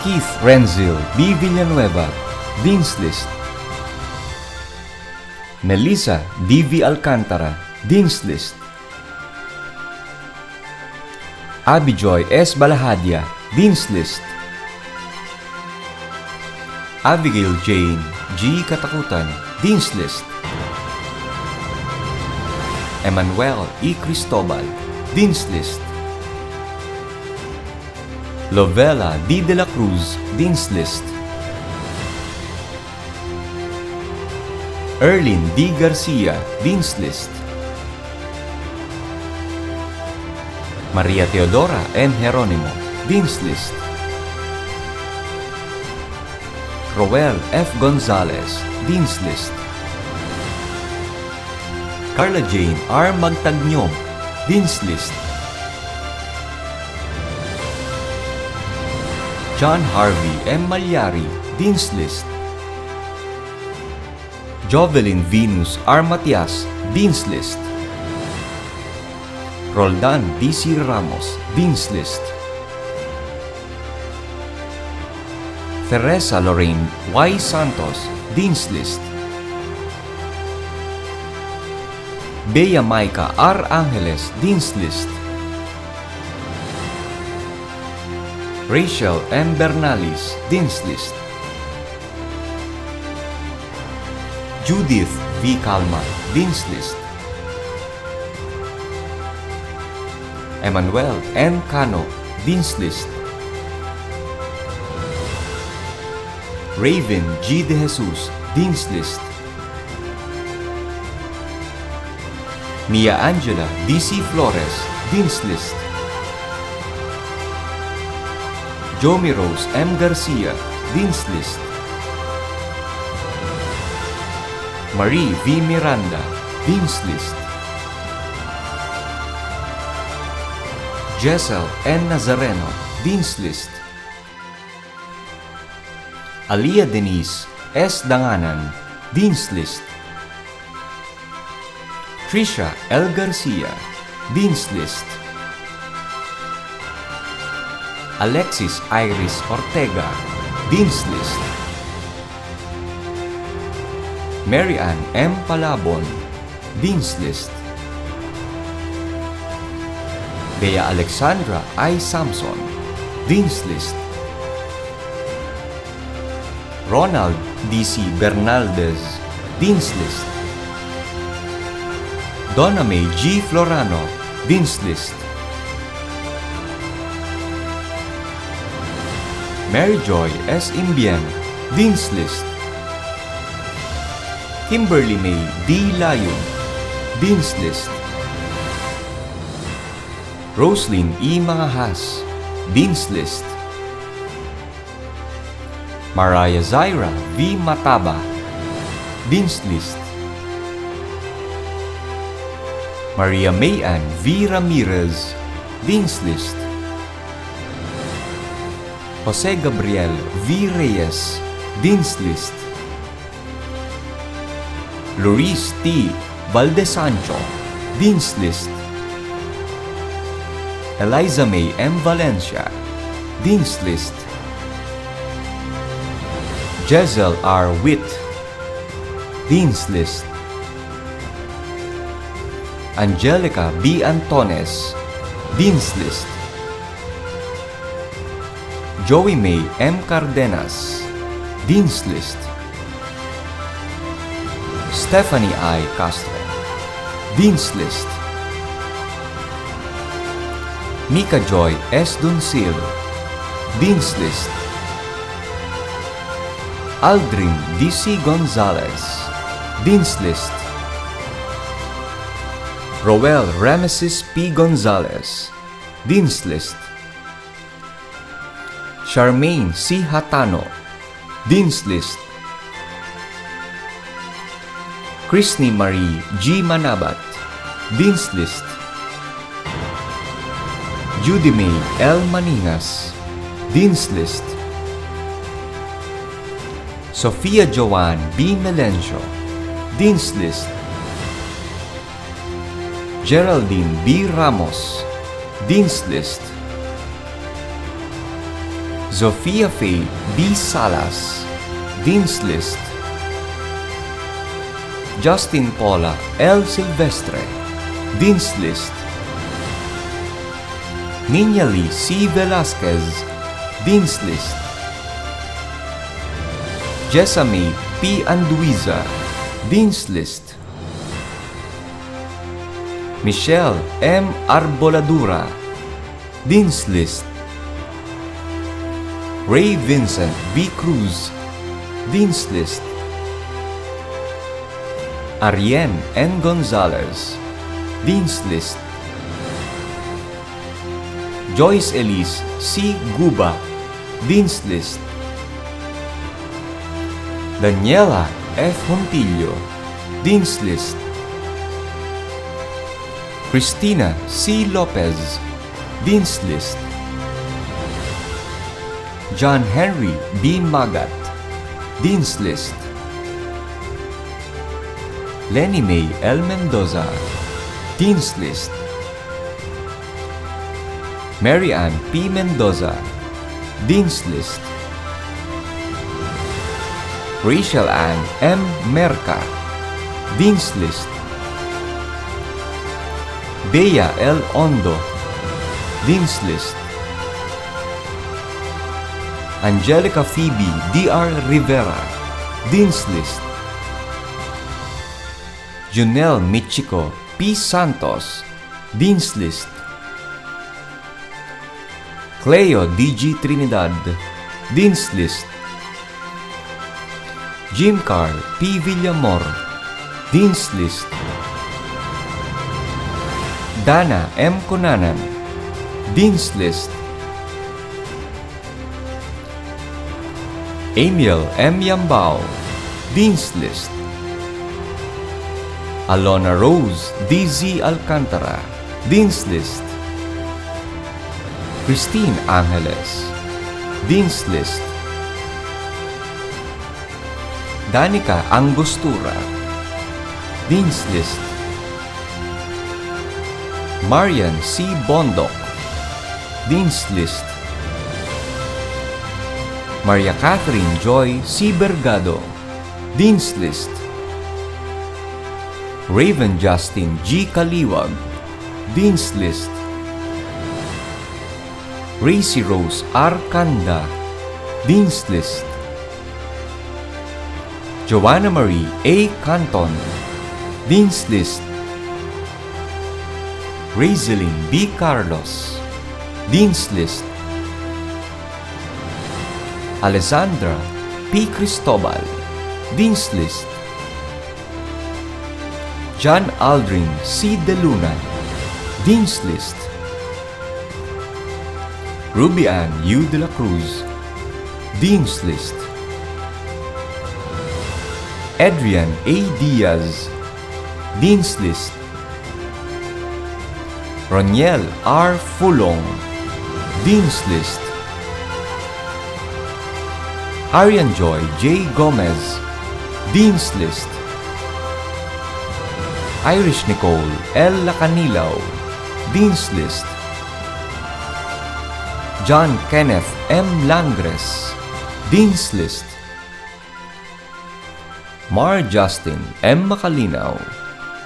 Keith Renzil B. Villanueva, Dean's List. Melissa D.V. Alcantara, Dean's List. Abijoy S. Balahadia, Dean's List. Abigail Jane G. Katakutan, Dean's List. Emmanuel E. Cristobal, Dean's List. Lovella D. de la Cruz, Dean's List. Erlyn D. Garcia, Dean's List. Maria Teodora M. Jeronimo, Dean's List. Roel F. Gonzalez, Dean's List. Carla Jane R. Magtagnyom, Dean's List. John Harvey M. Malyari, Dean's List. Jovelyn Venus R. Matias, Dean's List. Roldan D.C. Ramos, Dean's List. Teresa Lorraine Y. Santos, Dean's List. Bea Maika R. Angeles, Dean's List. Rachel M. Bernalis, Dean's List. Judith V. Calma, Dean's List. Emmanuel N. Cano, Dean's List. Raven G. De Jesus, Dean's List. Mia Angela D.C. Flores, Dean's List. Jomi Rose M. Garcia, Dean's List. Marie V. Miranda, Dean's List. Jessel N. Nazareno, Dean's List. Alia Denise S. Danganan, Dean's List. Trisha L. Garcia, Dean's List. Alexis Iris Ortega, Dean's List. Mary Ann M. Palabon, Dean's List. Bea Alexandra I. Samson, Dean's List. Ronald D.C. Bernaldez, Dean's List. Donna May G. Florano, Dean's List. Mary Joy S. Imbien, Dean's List. Kimberly May D. Layon, Dean's List. Roslyn E. Mangahas, Dean's List. Mariah Zaira V. Mataba, Dean's List. Maria Mayan V. Ramirez, Dean's List. Jose Gabriel V. Reyes, Dean's List. Luis T. Valdesancho, Dean's List. Eliza May M. Valencia, Dean's List. Jezel R. Witt, Dean's List. Angelica B. Antones, Dean's List. Joey May M. Cardenas, Dean's List. Stephanie I. Castro, Dean's List. Mika Joy S. Duncil, Dean's List. Aldrin D.C. Gonzalez, Dean's List. Roel Ramesis P. Gonzalez, Dean's List. Charmaine C. Hatano, Dean's List. Kristny Marie G. Manabat, Dean's List. Judy May L. Maningas, Dean's List. Sofia Joanne B. Melencio, Dean's List. Geraldine B. Ramos, Dean's List. Zofia Faye B. Salas, Dean's List. Justin Paula L. Silvestre, Dean's List. Niña Lee C. Velasquez, Dean's List. Jessamy P. Anduiza, Dean's List. Michelle M. Arboladura, Dean's List. Ray Vincent B. Cruz, Dean's List. Ariane N. Gonzalez, Dean's List. Joyce Elise C. Guba, Dean's List. Daniela F. Hontillo, Dean's List. Christina C. Lopez, Dean's List. John Henry B. Magat, Dean's List. Lenny May L. Mendoza, Dean's List. Mary Ann P. Mendoza, Dean's List. Rachel Ann M. Merca, Dean's List. Bea L. Ondo, Dean's List. Angelica Phoebe D.R. Rivera, Dean's List. Junel Michiko P. Santos, Dean's List. Cleo D.G. Trinidad, Dean's List. Jim Carl P. Villamor, Dean's List. Dana M. Conanan, Dean's List. Amiel M. Yambao, Dean's List. Alona Rose D.Z. Alcantara, Dean's List. Christine Angeles, Dean's List. Danica Angostura, Dean's List. Marian C. Bondok, Dean's List. Maria Catherine Joy C. Bergado, Dean's List. Raven Justin G. Kaliwag, Dean's List. Racy Rose R. Kanda, Dean's List. Joanna Marie A. Canton, Dean's List. Raiseline B. Carlos, Dean's List. Alessandra P. Cristobal, Dean's List. John Aldrin C. De Luna, Dean's List. Ruby Ann U. De La Cruz, Dean's List. Adrian A. Diaz, Dean's List. Roniel R. Fulong, Dean's List. Arian Joy J. Gomez, Dean's List. Irish Nicole L. Lacanilaw, Dean's List. John Kenneth M. Langres, Dean's List. Mar Justin M. Macalinaw,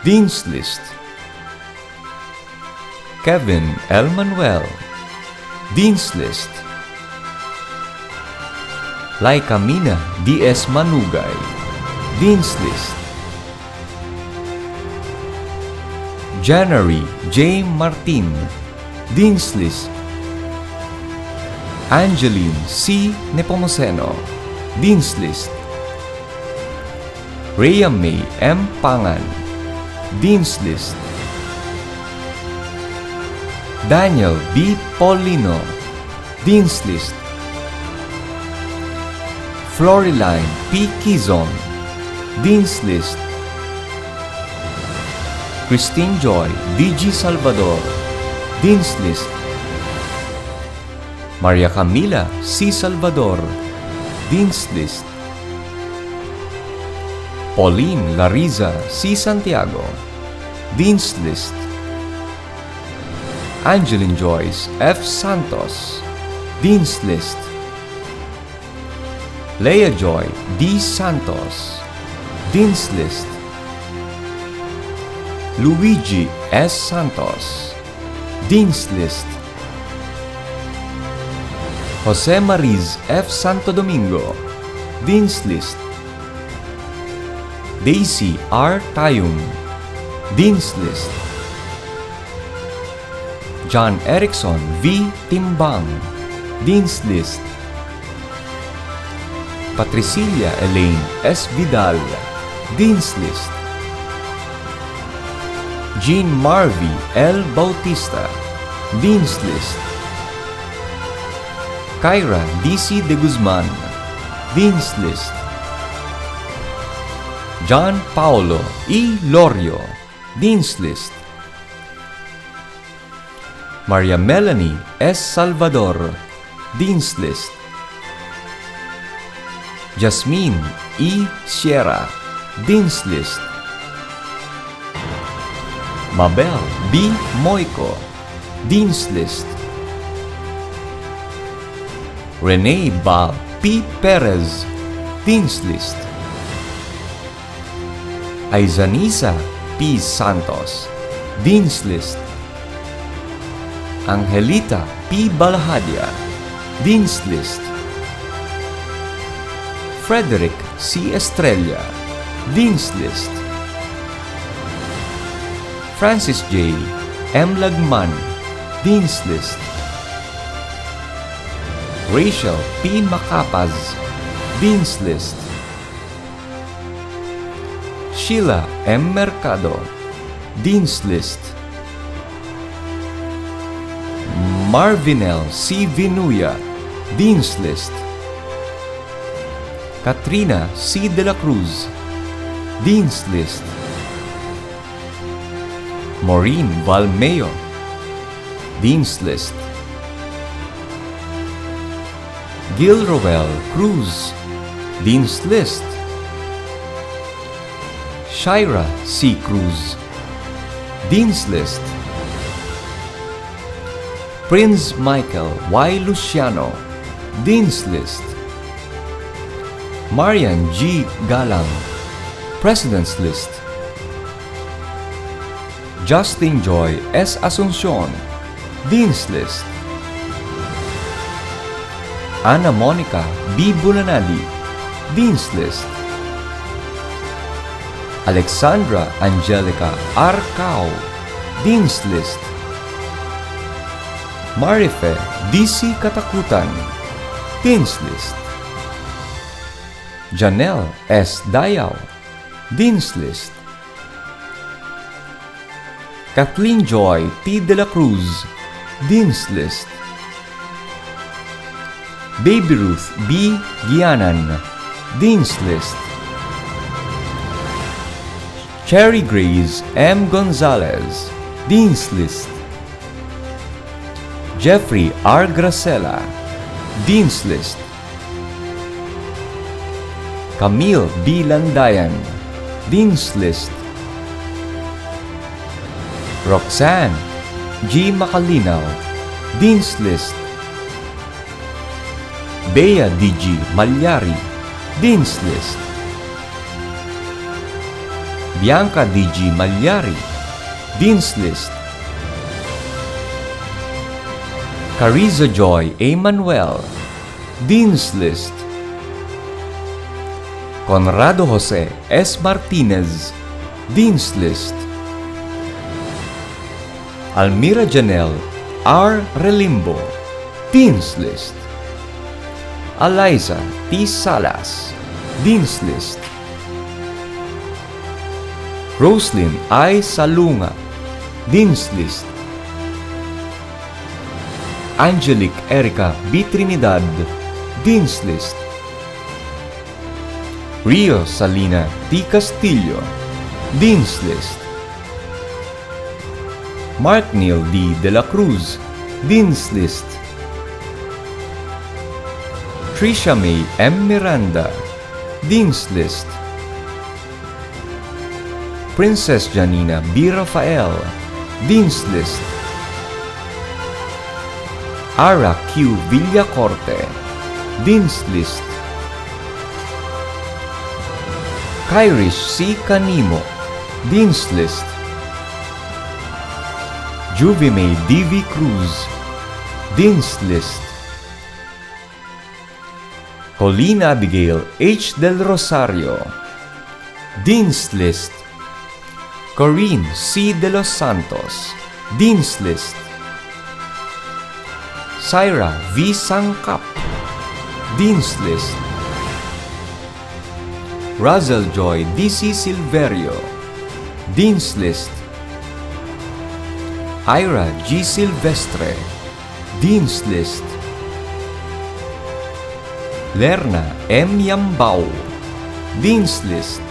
Dean's List. Kevin L. Manuel, Dean's List. Laika Mina D.S. Manugay, Dean's List. January J. Martin, Dean's List. Angeline C. Nepomuceno, Dean's List. Rhea May M. Pangan, Dean's List. Daniel B. Paulino, Dean's List. Floreline P. Quizon, Dean's List. Christine Joy D.G. Salvador, Dean's List. Maria Camila C. Salvador, Dean's List. Pauline Lariza C. Santiago, Dean's List. Angeline Joyce F. Santos, Dean's List. Leia Joy D. Santos, Dean's List. Luigi S. Santos, Dean's List. Jose Mariz F. Santo Domingo, Dean's List. Daisy R. Tayum, Dean's List. John Erickson V. Timbang, Dean's List. Patricilia Elaine S. Vidal, Dean's List. Jean Marvy L. Bautista, Dean's List. Kyra D.C. De Guzman, Dean's List. John Paulo E. Lorio, Dean's List. Maria Melanie S. Salvador, Dean's List. Jasmine E. Sierra, Dean's List. Mabel B. Moico, Dean's List. Renee Bal P. Perez, Dean's List. Aizanisa P. Santos, Dean's List. Angelita P. Balahadia, Dean's List. Frederick C. Estrella, Dean's List. Francis J. M. Lagman, Dean's List. Rachel P. Macapaz, Dean's List. Sheila M. Mercado, Dean's List. Marvinel C. Vinuya, Dean's List. Katrina C. De la Cruz, Dean's List. Maureen Valmeo, Dean's List. Gil Roel Cruz, Dean's List. Shira C. Cruz, Dean's List. Prince Michael Y. Luciano, Dean's List. Marian G. Galang, President's List. Justin Joy S. Asuncion, Dean's List. Ana Monica B. Bulanadi, Dean's List. Alexandra Angelica R. Cao, Dean's List. Marife D.C. Katakutan, Dean's List. Janelle S. Dayaw, Dean's List. Kathleen Joy T. De La Cruz, Dean's List. Baby Ruth B. Gianan, Dean's List. Cherry Grace M. Gonzalez, Dean's List. Jeffrey R. Gracela, Dean's List. Camille B. Landayan, Dean's List. Roxanne G. Macalinaw, Dean's List. Bea D.G. Malyari, Dean's List. Bianca D.G. Malyari, Dean's List. Cariza Joy A. Manuel, Dean's List. Conrado Jose S. Martinez, Dean's List. Almira Janelle R. Relimbo, Dean's List. Eliza T. Salas, Dean's List. Roslyn I. Salunga, Dean's List. Angelique Erica B. Trinidad, Dean's List. Rio Salina T. Castillo, Dean's List. Mark Neil D. De La Cruz, Dean's List. Trisha May M. Miranda, Dean's List. Princess Janina B. Rafael, Dean's List. Ara Q. Villacorte, Dean's List. Kyrish C. Canimo, Dean's List. Juvime D.V. Cruz, Dean's List. Colina Abigail H. Del Rosario, Dean's List. Corinne C. De Los Santos, Dean's List. Syra V. Sangkap, Dean's List. Razel Joy D.C. Silverio, Dean's List. Ira G. Silvestre, Dean's List. Lerna M. Yambao, Dean's List.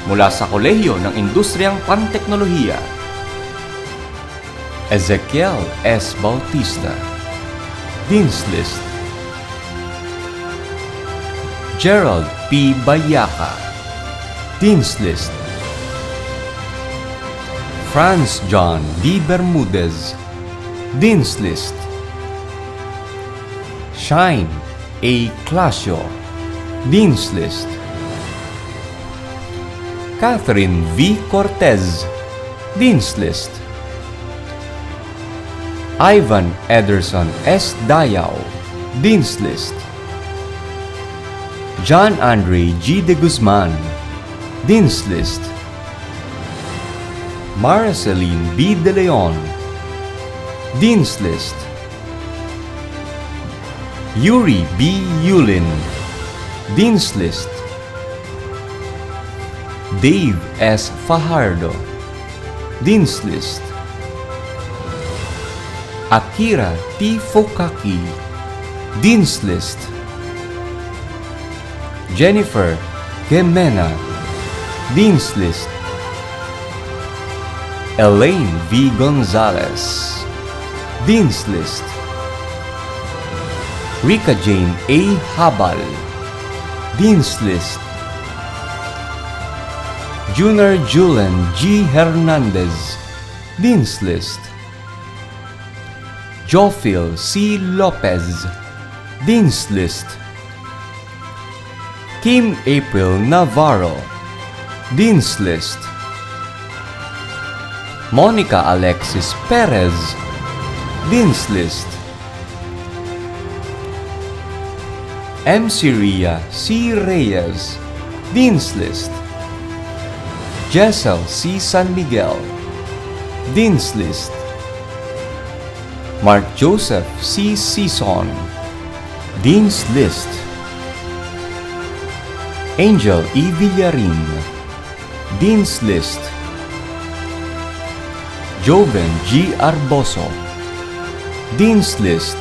Mula sa Kolehiyo ng Industriyang Panteknolohiya, Ezekiel S. Bautista, Dean's List. Gerald P. Bayaka, Dean's List. Franz John D. Bermudez, Dean's List. Shine A. Clasio, Dean's List. Catherine V. Cortez, Dean's List. Ivan Ederson S. Dayao, Dean's List. John Andre G. De Guzman, Dean's List. Marceline B. De Leon, Dean's List. Yuri B. Yulin, Dean's List. Dave S. Fajardo, Dean's List. Akira T. Fokaki, Dean's List. Jennifer Gemena, Dean's List. Elaine V. Gonzalez, Dean's List. Rika Jane A. Habal, Dean's List. Junior Julian G. Hernandez, Dean's List. Jofil C. Lopez, Dean's List. Kim April Navarro, Dean's List. Monica Alexis Perez, Dean's List. M. Ria C. Reyes, Dean's List. Jessel C. San Miguel, Dean's List. Mark Joseph C. Sison, Dean's List. Angel E. Villarin, Dean's List. Joven G. Arboso, Dean's List.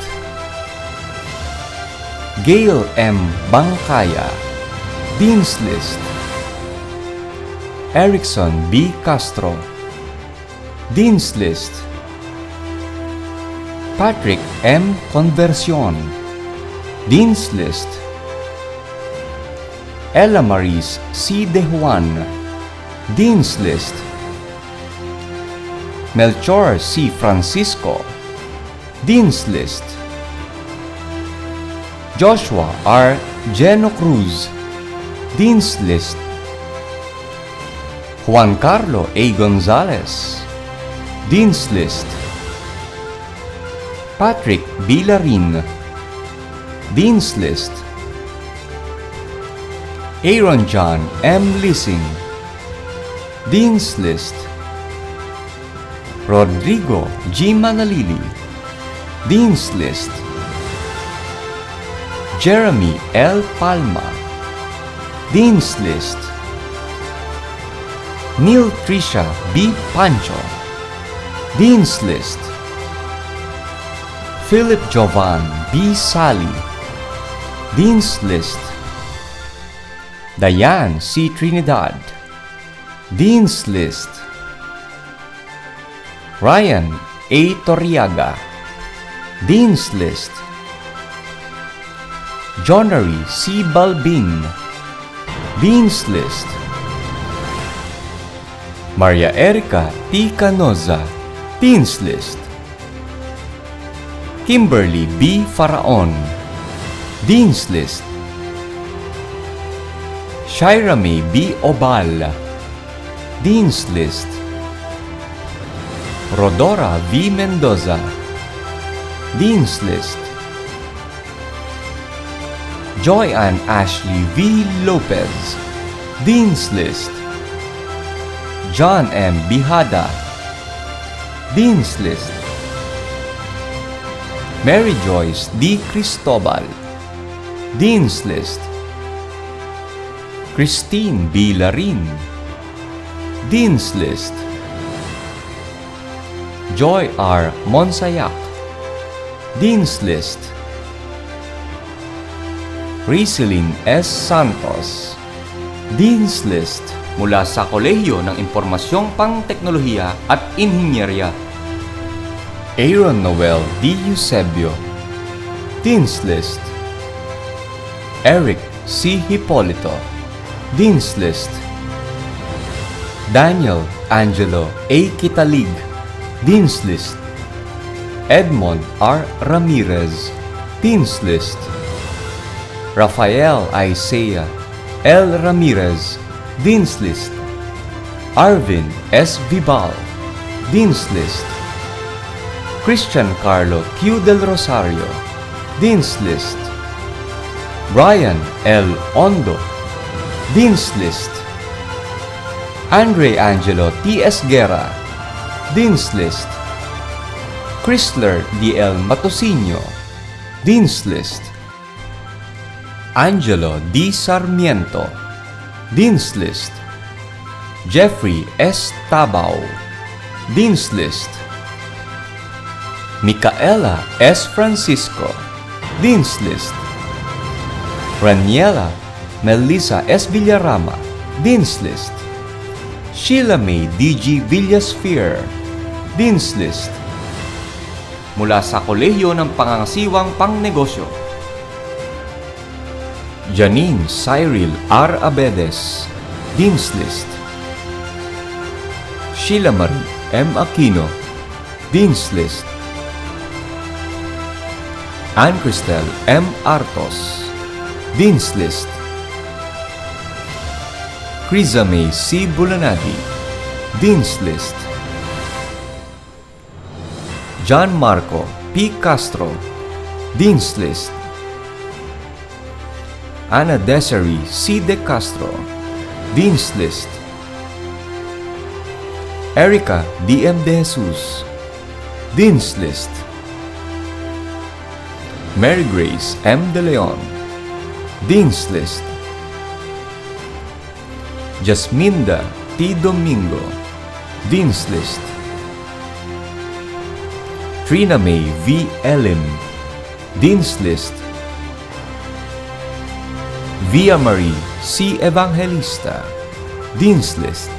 Gail M. Bangkaya, Dean's List. Erickson B. Castro, Dean's List. Patrick M. Conversión, Dean's List. Ella Maris C. De Juan, Dean's List. Melchor C. Francisco, Dean's List. Joshua R. Geno Cruz, Dean's List. Juan Carlo A. Gonzalez, Dean's List. Patrick B. Larin, Dean's List. Aaron John M. Lissing, Dean's List. Rodrigo G. Manalili, Dean's List. Jeremy L. Palma, Dean's List. Neil Trisha B. Pancho, Dean's List. Philip Jovan B. Sally, Dean's List. Diane C. Trinidad, Dean's List. Ryan A. Torriaga, Dean's List. Johnary C. Balbin, Dean's List. Maria Erica T. Canoza, Dean's List. Kimberly B. Faraon, Dean's List. Shira May B. Obal, Dean's List. Rodora V. Mendoza, Dean's List. Joy Ann Ashley V. Lopez, Dean's List. John M. Bihada, Dean's List. Mary Joyce D. Cristobal, Dean's List. Christine B. Larin, Dean's List. Joy R. Monsayak, Dean's List. Rizelyn S. Santos, Dean's List. Mula sa Kolehiyo ng Impormasyong Pang-Teknolohiya at Inhinyerya. Aaron Noel D. Eusebio, Dean's List. Eric C. Hipolito, Dean's List. Daniel Angelo A. Kitalig, Dean's List. Edmond R. Ramirez, Dean's List. Rafael Isaiah L. Ramirez, Dean's List. Arvin S. Vibal, Dean's List. Christian Carlo Q. Del Rosario, Dean's List. Brian L. Ondo, Dean's List. Andre Angelo T. S. Guerra, Dean's List. Chrysler D. L. Matosino, Dean's List. Angelo D. Sarmiento, Dean's List. Jeffrey S. Tabao, Dean's List. Micaela S. Francisco, Dean's List. Raniela Melissa S. Villarama, Dean's List. Sheila May D.G. Villasfear, Dean's List. Mula sa Kolehiyo ng Pangangasiwang Pangnegosyo. Janine Cyril R. Abedes, Dean's List. Sheila Marie M. Aquino, Dean's List. Ann Cristel M. Artos, Dean's List. Crizame C. Bulanadi, Dean's List. John Marco P. Castro, Dean's List. Ana Desiree C. De Castro, Dean's List. Erica D. M. De Jesus, Dean's List. Mary Grace M. De Leon, Dean's List. Jasminda T. Domingo, Dean's List. Trina May V. Elim, Dean's List. Via Marie C. Evangelista, Dean's List.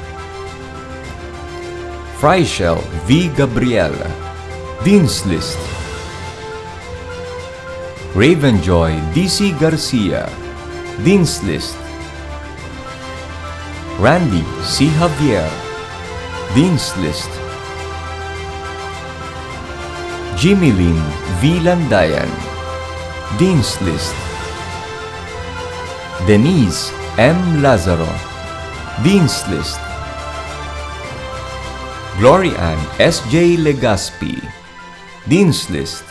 Fraichel V. Gabriela, Dean's List. Ravenjoy D.C. Garcia, Dean's List. Randy C. Javier, Dean's List. Jimmy Lynn V. Landayan, Dean's List. Denise M. Lazaro, Dean's List. Glory Ann S.J. Legaspi, Dean's List.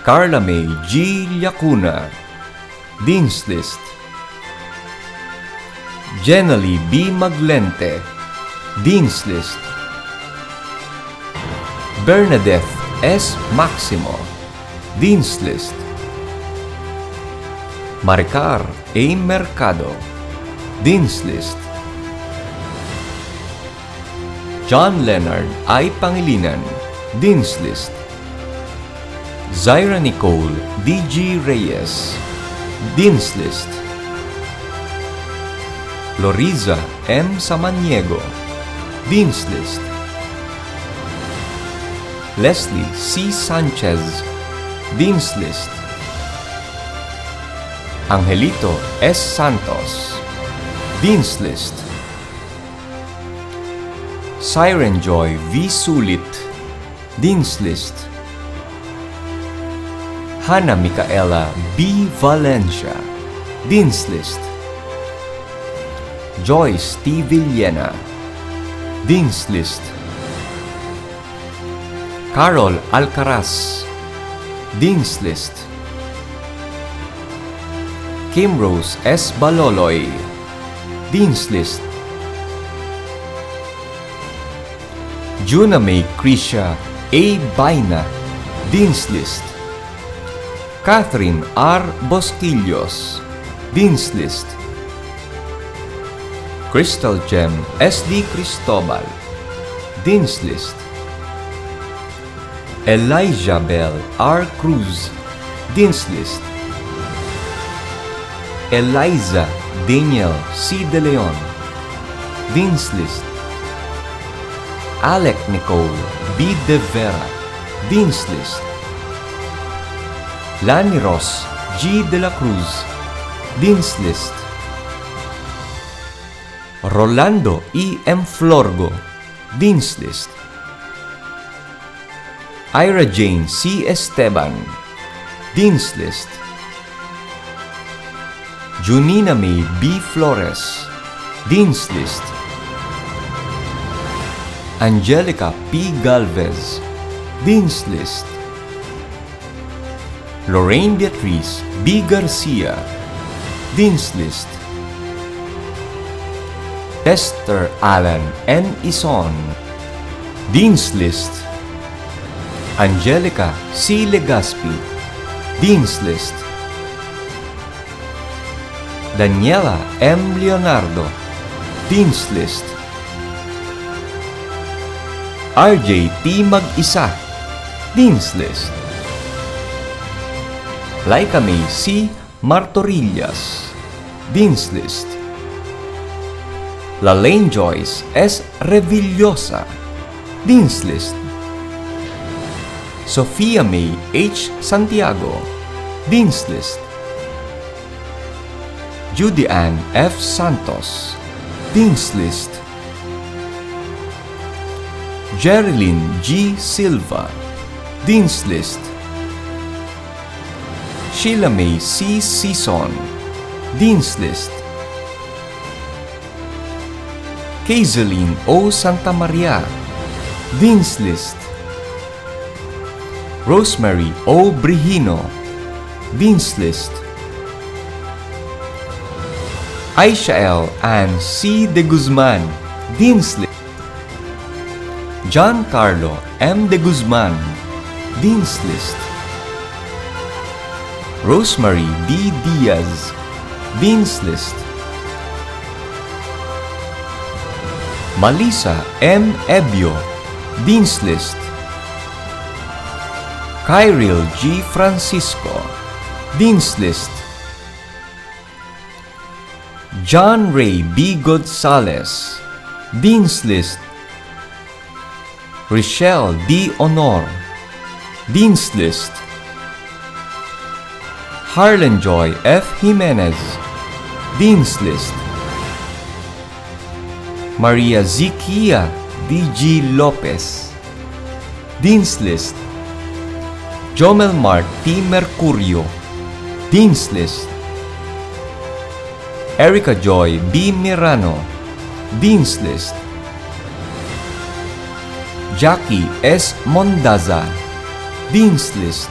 Carla May G. Lacuna, Dean's List. Jenalie B. Maglente, Dean's List. Bernadette S. Maximo, Dean's List. Maricar A. Mercado, Dean's List. John Leonard I. Pangilinan, Dean's List. Zaira Nicole D.G. Reyes, Dean's List. Loriza M. Samaniego, Dean's List. Leslie C. Sanchez, Dean's List. Angelito S. Santos, Dean's List. Siren Joy V. Sulit, Dean's List. Hannah Micaela B. Valencia, Dean's List. Joyce T. Villena, Dean's List. Carol Alcaraz, Dean's List. Kim Rose S. Baloloy, Dean's List. Juna May Krisha A. Baina, Dean's List. Catherine R. Bosquillos, Dean's List. Crystal Gem S.D. Cristobal, Dean's List. Elijah Bell R. Cruz, Dean's List. Eliza Daniel C. De Leon, Dean's List. Alec Nicole B. De Vera, Dean's List. Lani Ross G. De La Cruz, Dean's List. Rolando E. M. Florgo, Dean's List. Ira Jane C. Esteban, Dean's List. Junina May B. Flores, Dean's List. Angelica P. Galvez, Dean's List. Lorraine Beatriz B. Garcia, Dean's List. Esther Alan N. Ison, Dean's List. Angelica C. Legaspi, Dean's List. Daniela M. Leonardo, Dean's List. RJ T. Mag-isa, Dean's List. Laika May C. Martorillas, Dean's List. Lalaine Joyce S. Revillosa, Dean's List. Sofia May H. Santiago, Dean's List. Judy Ann F. Santos, Dean's List. Jerilyn G. Silva, Dean's List. Sheila May C. Sison, Dean's List. Kaiseline O. Santa Maria, Dean's List. Rosemary O. Brihino, Dean's List. Aishael Ann C. De Guzman, Dean's List. John Carlo M. De Guzman, Dean's List. Rosemary D. Diaz, Dean's List. Malisa M. Ebio, Dean's List. Kyril G. Francisco, Dean's List. John Ray B. Gonzalez, Dean's List. Richelle D. Honor, Dean's List. Harlan Joy F. Jimenez, Dean's List. Maria Zikia D.G. Lopez, Dean's List. Jomel Mart T. Mercurio, Dean's List. Erica Joy B. Mirano, Dean's List. Jackie S. Mondaza, Dean's List.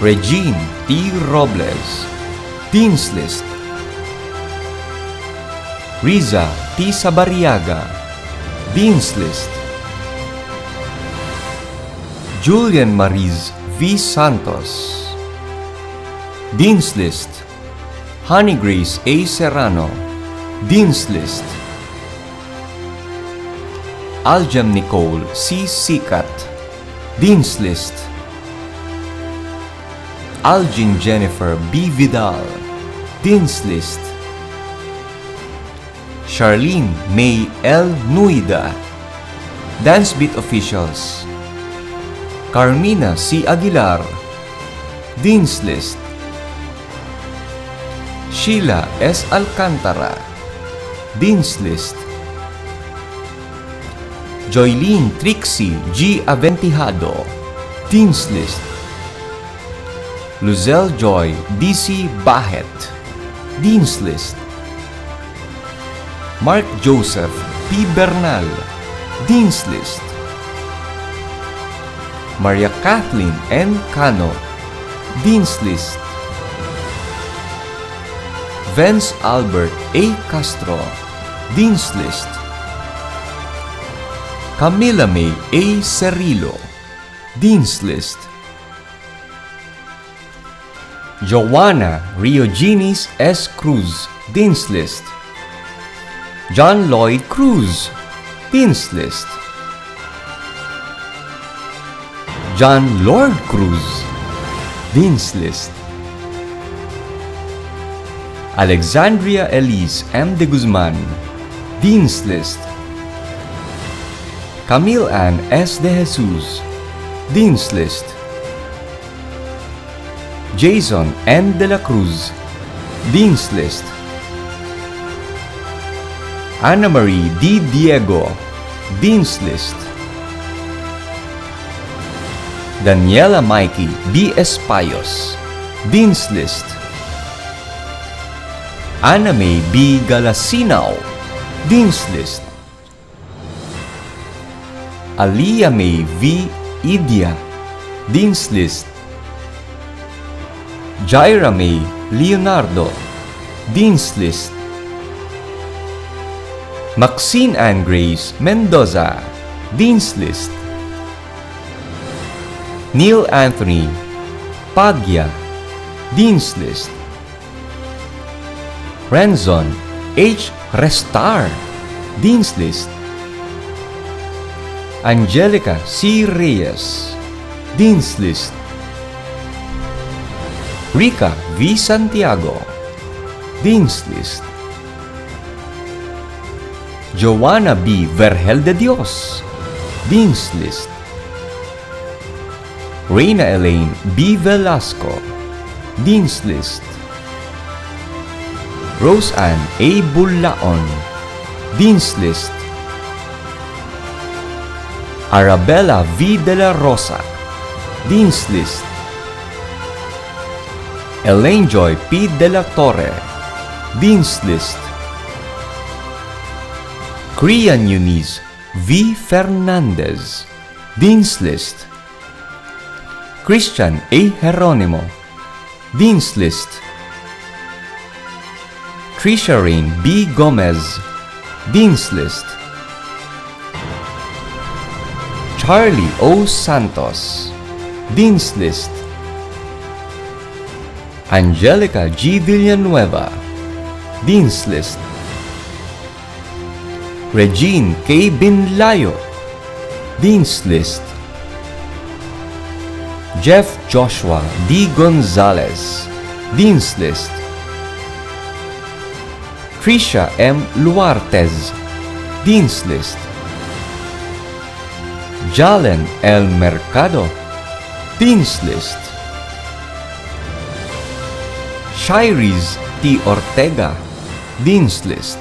Regine T. Robles, Dean's List. Riza T. Sabariaga, Dean's List. Julian Mariz V. Santos, Dean's List. Honey Grace A. Serrano, Dean's List. Aljem Nicole C. Sikat, Dean's List. Algin Jennifer B. Vidal, Dean's List. Charlene May L. Nuida, Dance Beat Officials. Carmina C. Aguilar, Dean's List. Sheila S. Alcantara, Dean's List. Joylene Trixie G. Aventijado, Dean's List. Luzelle Joy D.C. Bahet, Dean's List. Mark Joseph P. Bernal, Dean's List. Maria Kathleen N. Cano, Dean's List. Vance Albert A. Castro, Dean's List. Camila May A. Cerrillo, Dean's List. Joanna Riogenis S. Cruz, Dean's List. John Lloyd Cruz, Dean's List. John Lord Cruz, Dean's List. Alexandria Elise M. de Guzman, Dean's List. Camille Ann S. de Jesus, Dean's List. Jason N. de la Cruz, Dean's List. Anna Marie D. Diego, Dean's List. Daniela Mikey B. Espayos, Dean's List. Anna May B. Galasinao, Dean's List. Aliyah May V. Idia, Dean's List. Jaira May Leonardo, Dean's List. Maxine Ann Grace Mendoza, Dean's List. Neil Anthony Pagya, Dean's List. Renzon H. Restar, Dean's List. Angelica C. Reyes, Dean's List. Rica V. Santiago, Dean's List. Joanna B. Vergel de Dios, Dean's List. Reina Elaine B. Velasco, Dean's List. Rose Ann A. Bulaon, Dean's List. Arabella V. de la Rosa, Dean's List. Elaine Joy P. de la Torre, Dean's List. Krian Eunice V. Fernandez, Dean's List. Christian A. Geronimo, Dean's List. Trisha Rain B. Gomez, Dean's List. Charlie O. Santos, Dean's List. Angelica G. Villanueva, Dean's List. Regine K. Binlayo, Dean's List. Jeff Joshua D. Gonzalez, Dean's List. Trisha M. Luartez, Dean's List. Jalen L. Mercado, Dean's List. Shairis T. Ortega, Dean's List.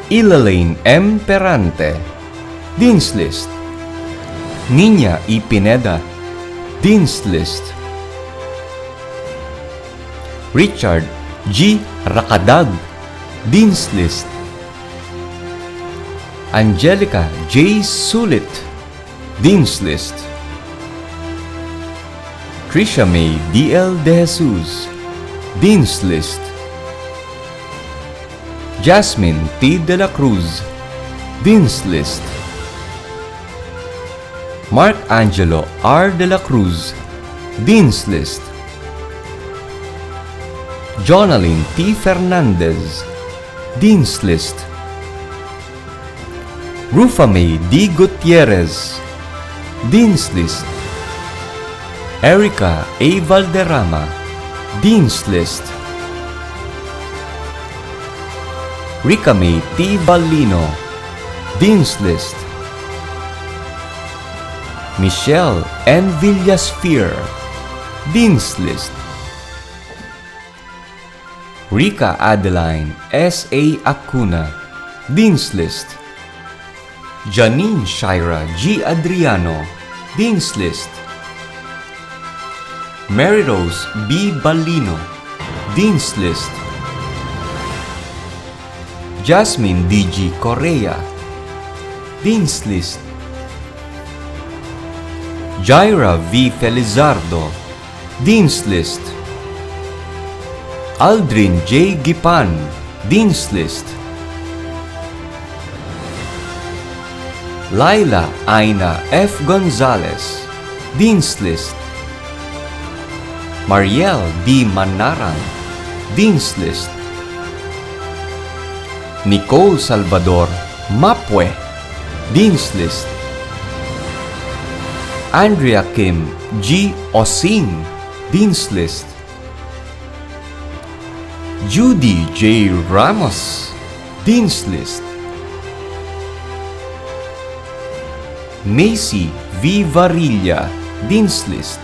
Ilalaine M. Perante, Dean's List. Nina E. Pineda, Dean's List. Richard G. Rakadag, Dean's List. Angelica J. Sulit, Dean's List. Trisha May D.L. De Jesus, Dean's List. Jasmine T. De La Cruz, Dean's List. Mark Angelo R. De La Cruz, Dean's List. Jonalyn T. Fernandez, Dean's List. Rufa May D. Gutierrez, Dean's List. Erica A. Valderrama, Dean's List. Rica May T. Valino, Dean's List. Michelle N. Villasphere, Dean's List. Rica Adeline S. A. Acuna, Dean's List. Janine Shira G. Adriano, Dean's List. Mary Rose B. Balino, Dean's List. Jasmine D.G. Correa, Dean's List. Jaira V. Felizardo, Dean's List. Aldrin J. Gipan, Dean's List. Laila Aina F. Gonzalez, Dean's List. Mariel D. Manarang, Dean's List. Nicole Salvador Mapwe, Dean's List. Andrea Kim G. Osing, Dean's List. Judy J. Ramos, Dean's List. Macy V. Varilla, Dean's List.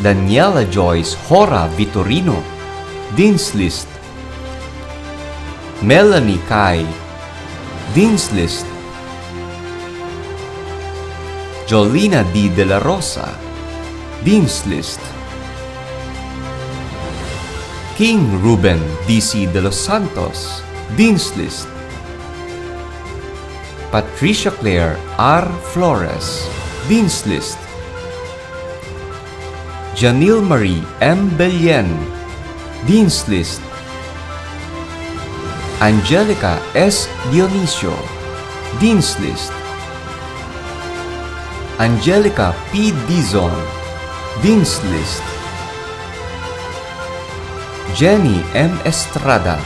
Daniela Joyce Hora Vitorino, Dean's List. Melanie Kai, Dean's List. Jolina D. De La Rosa, Dean's List. King Ruben D.C. De Los Santos, Dean's List. Patricia Claire R. Flores, Dean's List. Janille Marie M. Bellien, Dean's List. Angelica S. Dionisio, Dean's List. Angelica P. Dizon, Dean's List. Jenny M. Estrada,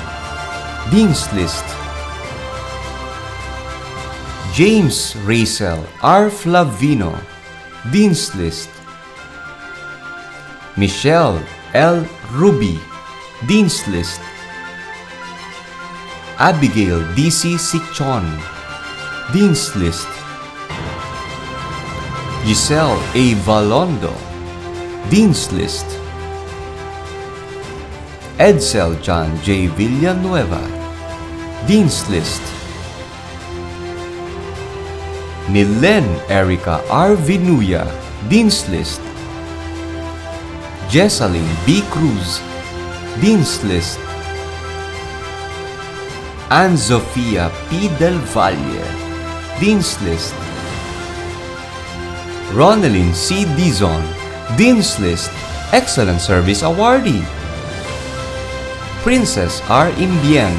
Dean's List. James Racel R. Flavino, Dean's List. Michelle L. Ruby, Dean's List. Abigail D.C. Sichon, Dean's List. Giselle A. Valondo, Dean's List. Edsel John J. Villanueva, Dean's List. Nilen Erica R. Vinuya, Dean's List. Jessalyn B. Cruz, Dean's List. Ann Sofia P. Del Valle, Dean's List. Ronalyn C. Dizon, Dean's List, Excellent Service Awardee. Princess R. Imbieng,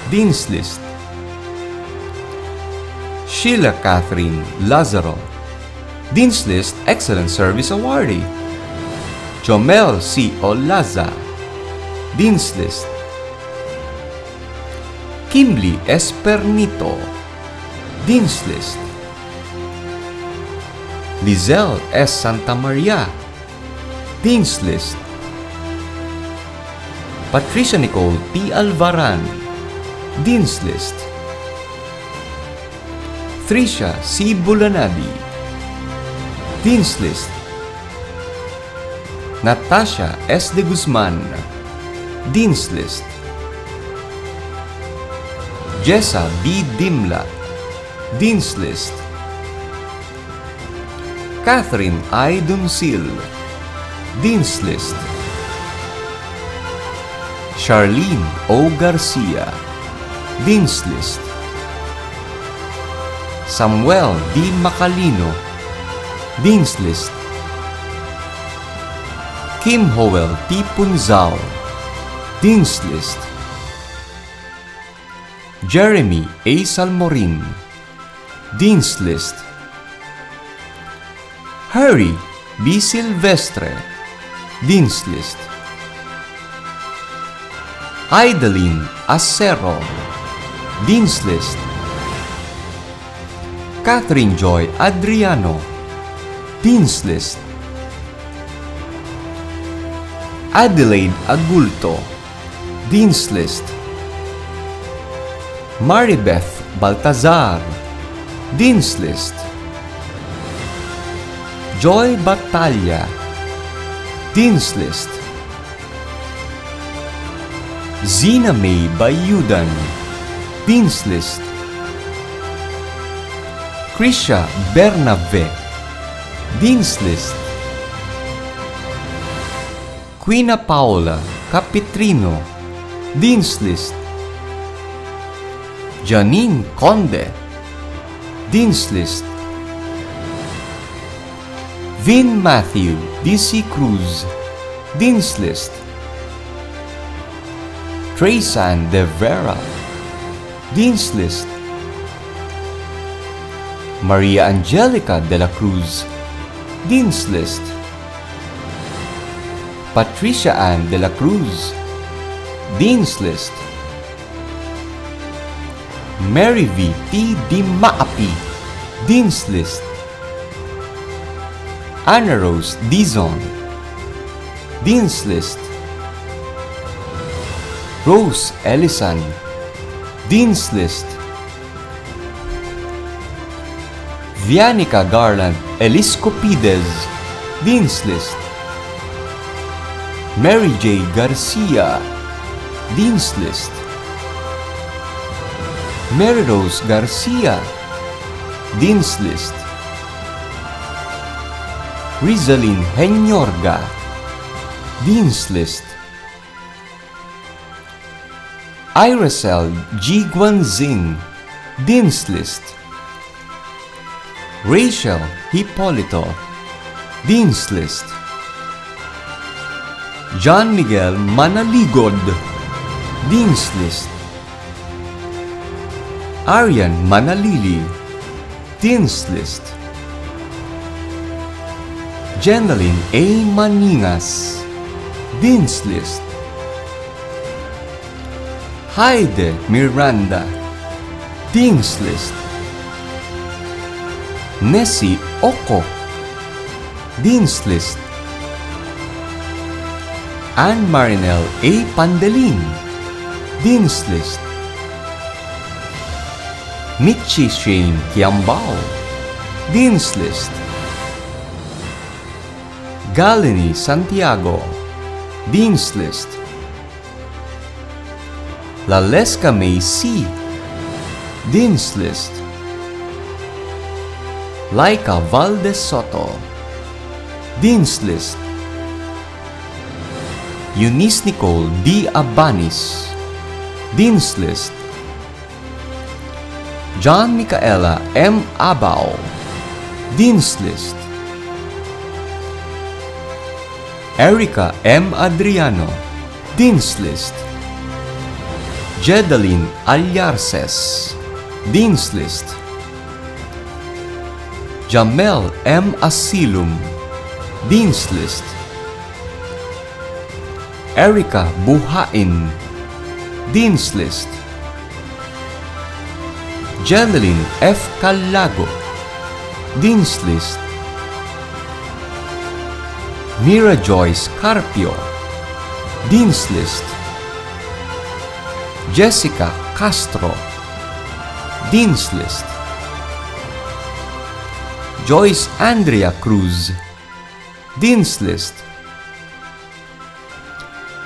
Dean's List. Sheila Catherine Lazaro, Dean's List, Excellent Service Awardee. Jomel C. Olaza, Dean's List. Kimberly Espernito, Dean's List. Lizelle S. Santa Maria, Dean's List. Patricia Nicole T. Alvaran, Dean's List. Tricia C. Bulanadi, Dean's List. Natasha S. De Guzman, Dean's List. Jessa B. Dimla, Dean's List. Catherine I. Duncil, Dean's List. Charlene O. Garcia, Dean's List. Samuel D. Macalino, Dean's List. Kim Howell T. Punzao, Dean's List. Jeremy A. Salmorin, Dean's List. Harry B. Silvestre, Dean's List. Idaline Acero, Dean's List. Catherine Joy Adriano, Dean's List. Adelaide Agulto, Dean's List. Maribeth Baltazar, Dean's List. Joy Batalla, Dean's List. Zina May Bayudan, Dean's List. Krisha Bernabe, Dean's List. Quina Paula Capitrino, Dean's List. Janine Conde, Dean's List. Vin Matthew D.C. Cruz, Dean's List. Traysan De Vera, Dean's List. Maria Angelica de la Cruz, Dean's List. Patricia Ann de la Cruz, Dean's List. Mary V. T. Di Maapi, Dean's List. Anna Rose Dizon, Dean's List. Rose Ellison, Dean's List. Vianica Garland Eliscopides, Dean's List. Mary J. Garcia, Dean's List. Mary Rose Garcia, Dean's List. Rizalyn Henyorga, Dean's List. Iracel G. Guanzing, Dean's List. Rachel Hipolito, Dean's List. John Miguel Manaligod, Dean's List. Arian Manalili, Dean's List. Jenaline A. Maningas, Dean's List. Heide Miranda, Dean's List. Nessie Oko, Dean's List. Anne Marinel A. Pandelin, Dean's List. Mitchie Shane Kiambao, Dean's List. Galini Santiago, Dean's List. Laleska May C, Dean's List. Laika Valdez Soto, Dean's List. Eunice Nicole D. Abanis, Dean's List. John Micaela M. Abao, Dean's List. Erica M. Adriano, Dean's List. Jedaline Alyarces, Dean's List. Jamel M. Asilum, Dean's List. Erica Buhain, Dean's List. Jeneline F. Calago, Dean's List. Mira Joyce Carpio, Dean's List. Jessica Castro, Dean's List. Joyce Andrea Cruz, Dean's List.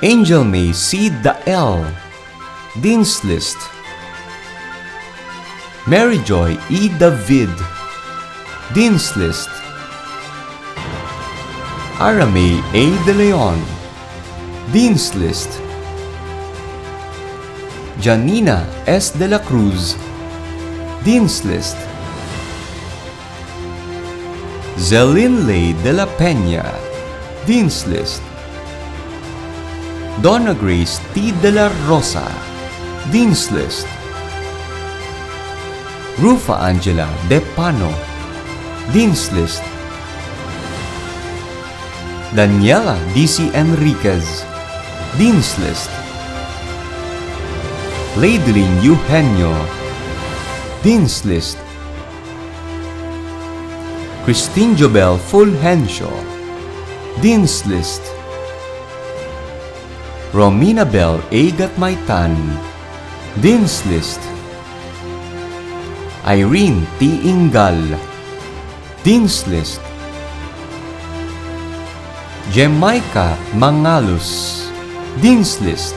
Angel May C. Dael, Dean's List. Mary Joy E. David, Dean's List. Aramay A. De Leon, Dean's List. Janina S. de la Cruz, Dean's List. Zelinley de la Peña, Dean's List. Donna Grace T. de la Rosa, Dean's List. Rufa Angela De Pano, Dean's List. Daniela D.C. Enriquez, Dean's List. Ladeline Eugenio, Dean's List. Christine Jobel Fulgencio, Dean's List. Romina Bell A. Gatmaitan, Dean's List. Irene T. Ingal, Dean's List. Jamaica Mangalus, Dean's List.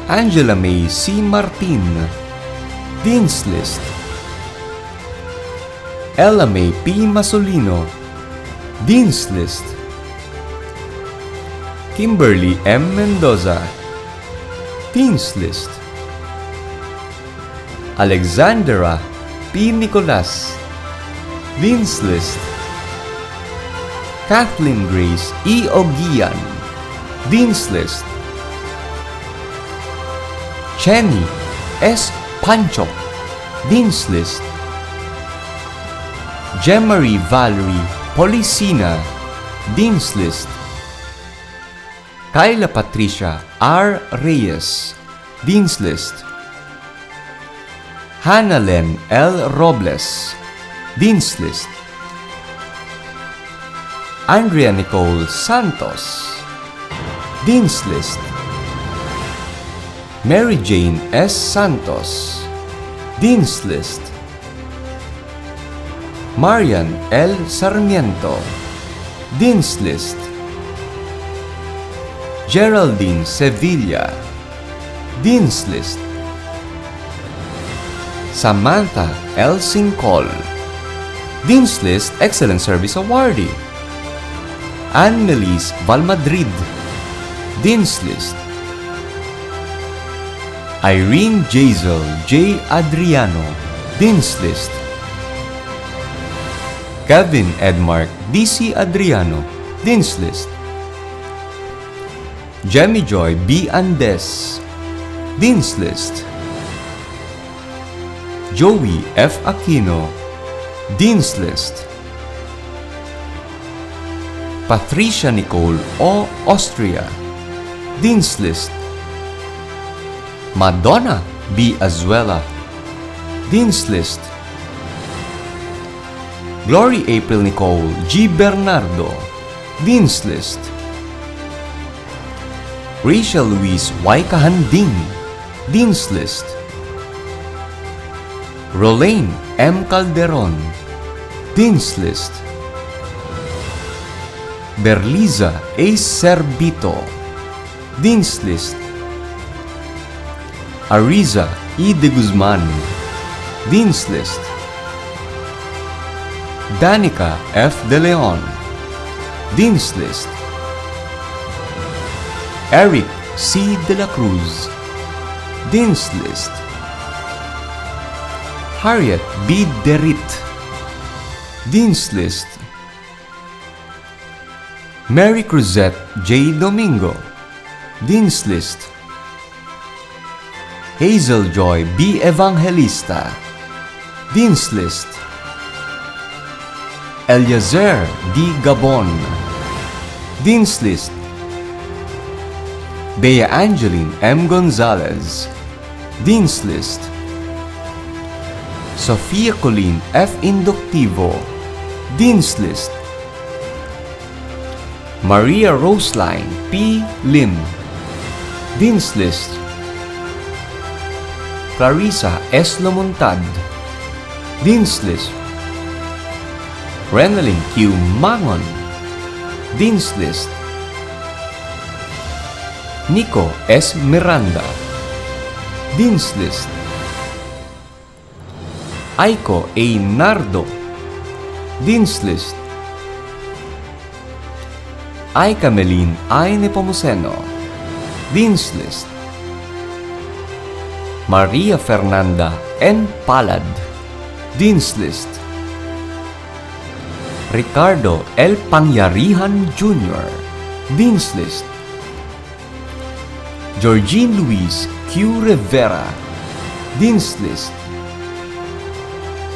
Angela May C. Martin, Dean's List. Ella May P. Masolino, Dean's List. Kimberly M. Mendoza, Dean's List. Alexandra P. Nicolas, Dean's List. Kathleen Grace E. Ogian, Dean's List. Chenny S. Pancho, Dean's List. Jemarie Valerie Policina, Dean's List. Kyla Patricia R. Reyes, Dean's List. Hannah Len L. Robles, Dean's List. Andrea Nicole Santos, Dean's List. Mary Jane S. Santos, Dean's List. Marian L. Sarmiento, Dean's List. Geraldine Sevilla, Dean's List. Samantha L. Sincol, Dean's List Excellent Service Awardee. Anne-Melise Valmadrid, Dean's List. Irene Jazel J. Adriano, Dean's List. Kevin Edmark D.C. Adriano, Dean's List. Jemmy Joy B. Andes, Dean's List. Joey F. Aquino, Dean's List. Patricia Nicole O. Austria, Dean's List. Madonna B. Azuela, Dean's List. Glory April Nicole G. Bernardo, Dean's List. Rachel Louise Y. Kahanding, Dean's List. Rolane M. Calderon, Dean's List. Berliza A. Servito, Dean's List. Ariza E. de Guzman, Dean's List. Danica F. de Leon, Dean's List. Eric C. de la Cruz, Dean's List. Harriet B. Derit, Dean's List. Mary Cruzette J. Domingo, Dean's List. Hazel Joy B. Evangelista, Dean's List. Eliezer D. Gabon, Dean's List. Bea Angeline M. Gonzalez, Dean's List. Sofia Colleen F. Inductivo, Dean's List. Maria Roseline P. Lim, Dean's List. Clarissa S. Lomontad, Dean's List. Renalyn Q. Mangon, Dean's List. Nico S. Miranda, Dean's List. Aiko A. Nardo, Dean's List. Aika Melin I. Nepomuceno, Dean's List. Maria Fernanda N. Palad, Dean's List. Ricardo L. Pangyarihan Jr., Dean's List. Georgine Luis Q. Rivera, Dean's List.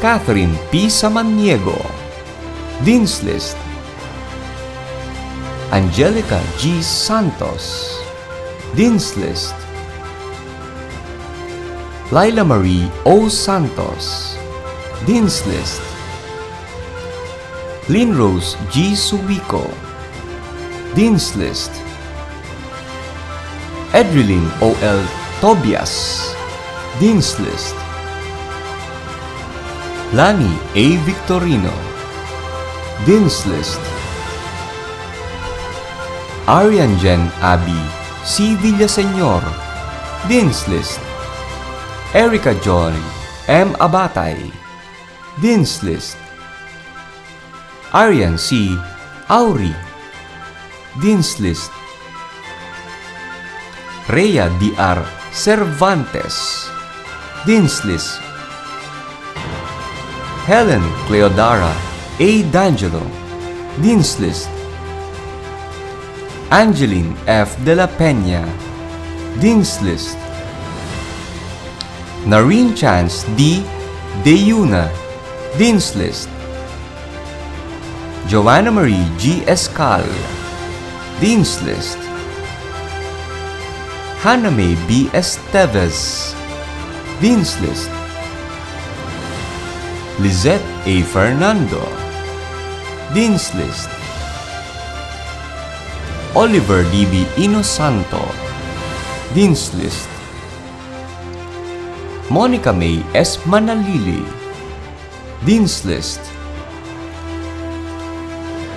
Catherine P. Samaniego, Dean's List. Angelica G. Santos, Dean's List. Laila Marie O. Santos, Dean's List. Lynn Rose G. Suwico, Dean's List. Edrelyn O. L. Tobias, Dean's List. Lani A. Victorino, Dean's List. Arian Jen Abby C. Villaseñor, Dean's List. Erica Joy M. Abatay, Dean's List. Arian C. Auri, Dean's List. Rhea D.R. Cervantes, Dean's List. Helen Cleodara A. D'Angelo, Dean's List. Angeline F. De La Peña, Dean's List. Nareen Chance D. Deyuna, Dean's List. Joanna Marie G. Escal, Dean's List. Hannah May B. Esteves, Dean's List. Lizette A. Fernando, Dean's List. Oliver D.B. Inosanto, Dean's List. Monica May S. Manalili, Dean's List.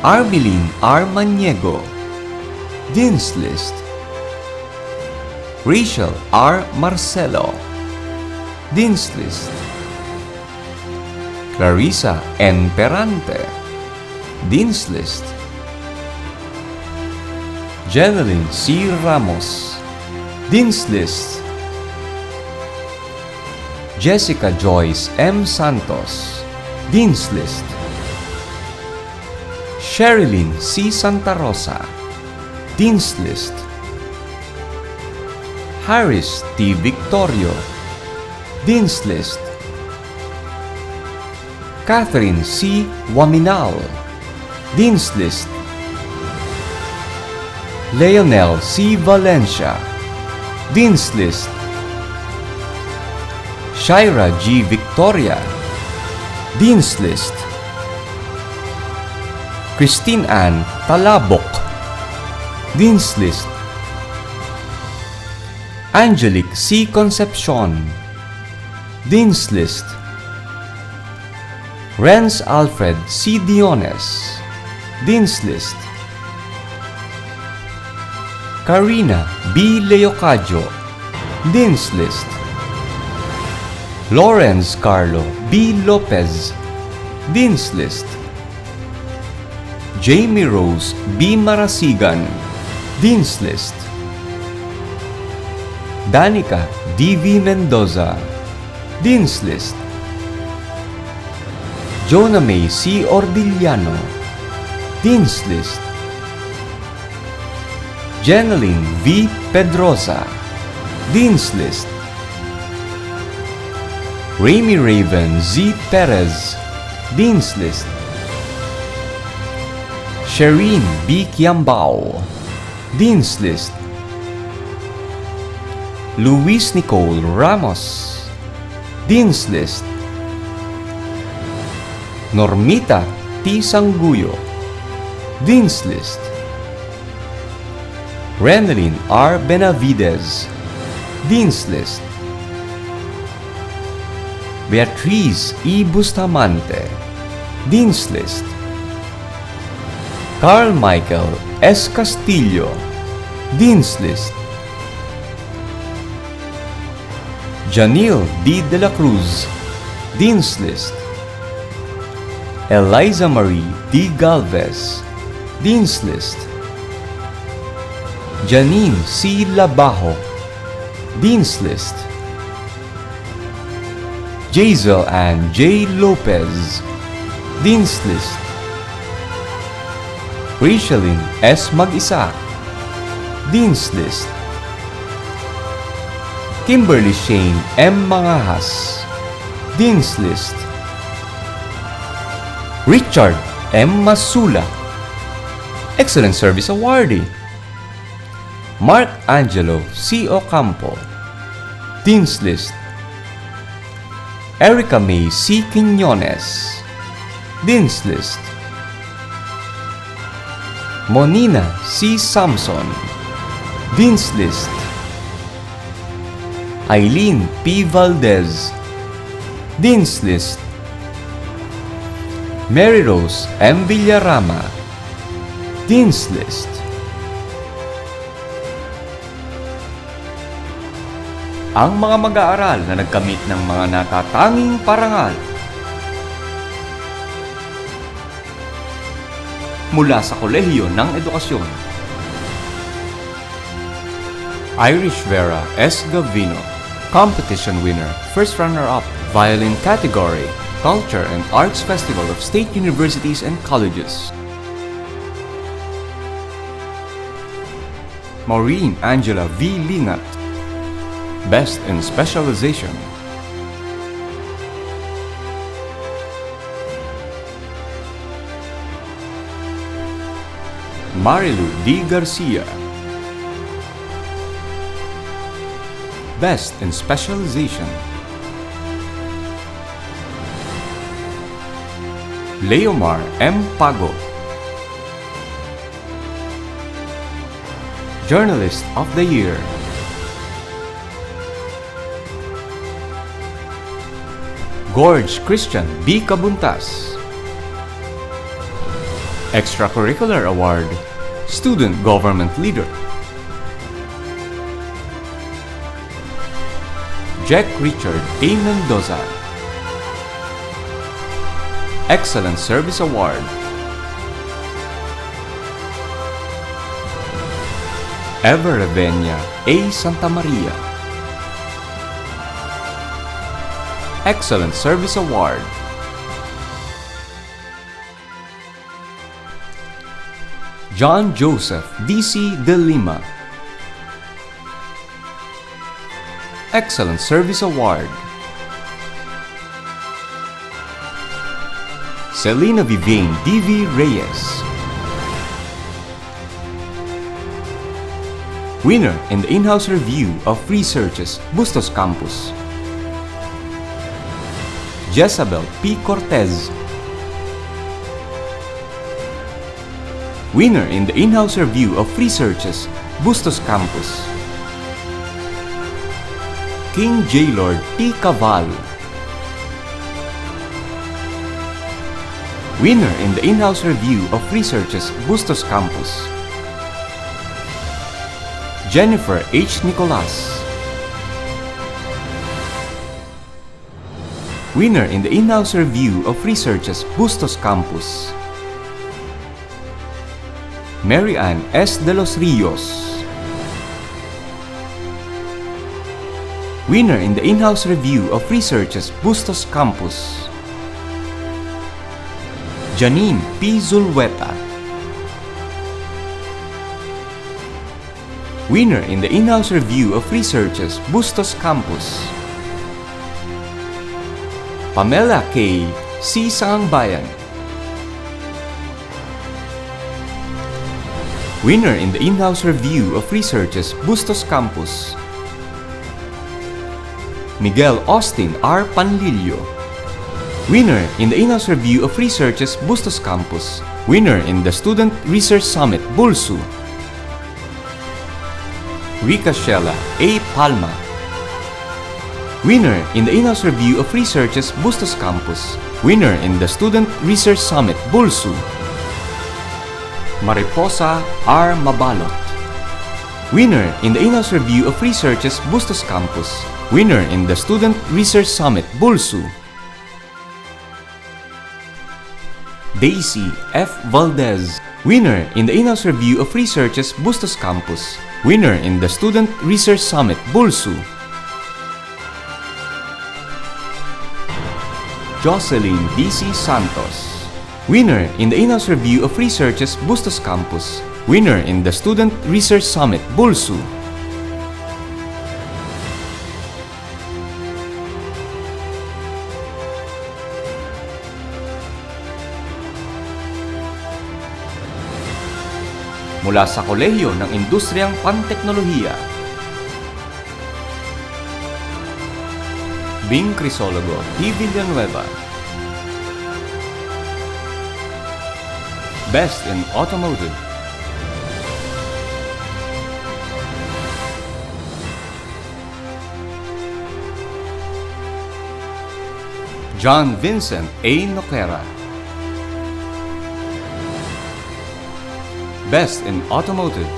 Armeline R. Maniego, Dean's List. Rachel R. Marcelo, Dean's List. Clarissa N. Perante, Dean's List. Jeneline C. Ramos, Dean's List. Jessica Joyce M. Santos, Dean's List. Sherilyn C. Santa Rosa, Dean's List. Harris T. Victorio, Dean's List. Catherine C. Waminal, Dean's List. Leonel C. Valencia, Dean's List. Shaira G. Victoria, Dean's List. Christine Ann Talabok, Dean's List. Angelique C. Concepcion, Dean's List. Renz Alfred C. Diones, Dean's List. Karina B. Leocadio, Dean's List. Lawrence Carlo B. Lopez, Dean's List. Jamie Rose B. Marasigan, Dean's List. Danica D.V. Mendoza, Dean's List. Jonah May C. Ordiliano, Dean's List. Jeneline V. Pedrosa, Dean's List. Ramy Raven Z. Perez, Dean's List. Shireen B. Kiambao, Dean's List. Luis Nicole Ramos, Dean's List. Normita T. Sanguyo, Dean's List. Renelyn R. Benavides, Dean's List. Beatriz E. Bustamante, Dean's List. Carl Michael S. Castillo, Dean's List. Janil D. De La Cruz, Dean's List. Eliza Marie D. Galvez, Dean's List. Janine C. Labajo, Dean's List. Jazel and J. Lopez. Dean's List: Rachelyn S. Mag-isa. Dean's List: Kimberly Shane M. Mangahas. Dean's List: Richard M. Masula. Excellent Service Awardee: Mark Angelo C. Ocampo. Dean's List: Erica May C. Quiñones. Dean's List: Monina C. Samson. Dean's List: Eileen P. Valdez. Dean's List: Mary Rose M. Villarama. Dean's List: ang mga mag-aaral na nagkamit ng mga natatanging parangal mula sa Kolehiyo ng Edukasyon. Irish Vera S. Gavino, competition winner, first runner-up, violin category, Culture and Arts Festival of State Universities and Colleges. Maureen Angela V. Lingat, Best in Specialization. Marilu D. Garcia, Best in Specialization. Leomar M. Pago, Journalist of the Year. Gorge Christian B. Cabuntas, Extracurricular Award, Student Government Leader. Jack Richard A. Mendoza, Excellent Service Award. Ever Ravenia A. Santa Maria, Excellent Service Award. John Joseph D.C. De Lima, Excellent Service Award. Selena Vivian D.V. Reyes, winner in the in-house review of researches, Bustos Campus. Jezabel P. Cortez, winner in the in-house review of researches, Bustos Campus. King J. Lord T. Caval, winner in the in-house review of researches, Bustos Campus. Jennifer H. Nicolas, winner in the in-house review of researches, Bustos Campus. Mary Ann S. De los Rios, winner in the in-house review of researches, Bustos Campus. Janine P. Zulweta, winner in the in-house review of researches, Bustos Campus. Pamela K. C. Sangbayan, winner in the in-house review of researches, Bustos Campus. Miguel Austin R. Panlilio, winner in the in-house review of researches, Bustos Campus. Winner in the Student Research Summit, BulSU. Rika Shella A. Palma, winner in the in-house review of researches, Bustos Campus. Winner in the Student Research Summit, BulSU. Mariposa R. Mabalot, winner in the in-house review of researches, Bustos Campus. Winner in the Student Research Summit, BulSU. Daisy F. Valdez, winner in the in-house review of researches, Bustos Campus. Winner in the Student Research Summit, BulSU. Jocelyn D.C. Santos. Winner in the in-house review of researches Bustos Campus. Winner in the Student Research Summit BulSU. Mula sa Kolehiyo ng Industriyang Panteknolohiya. Bing Crisologo, P. Villanueva. Best in Automotive. John Vincent A. Noquera. Best in Automotive.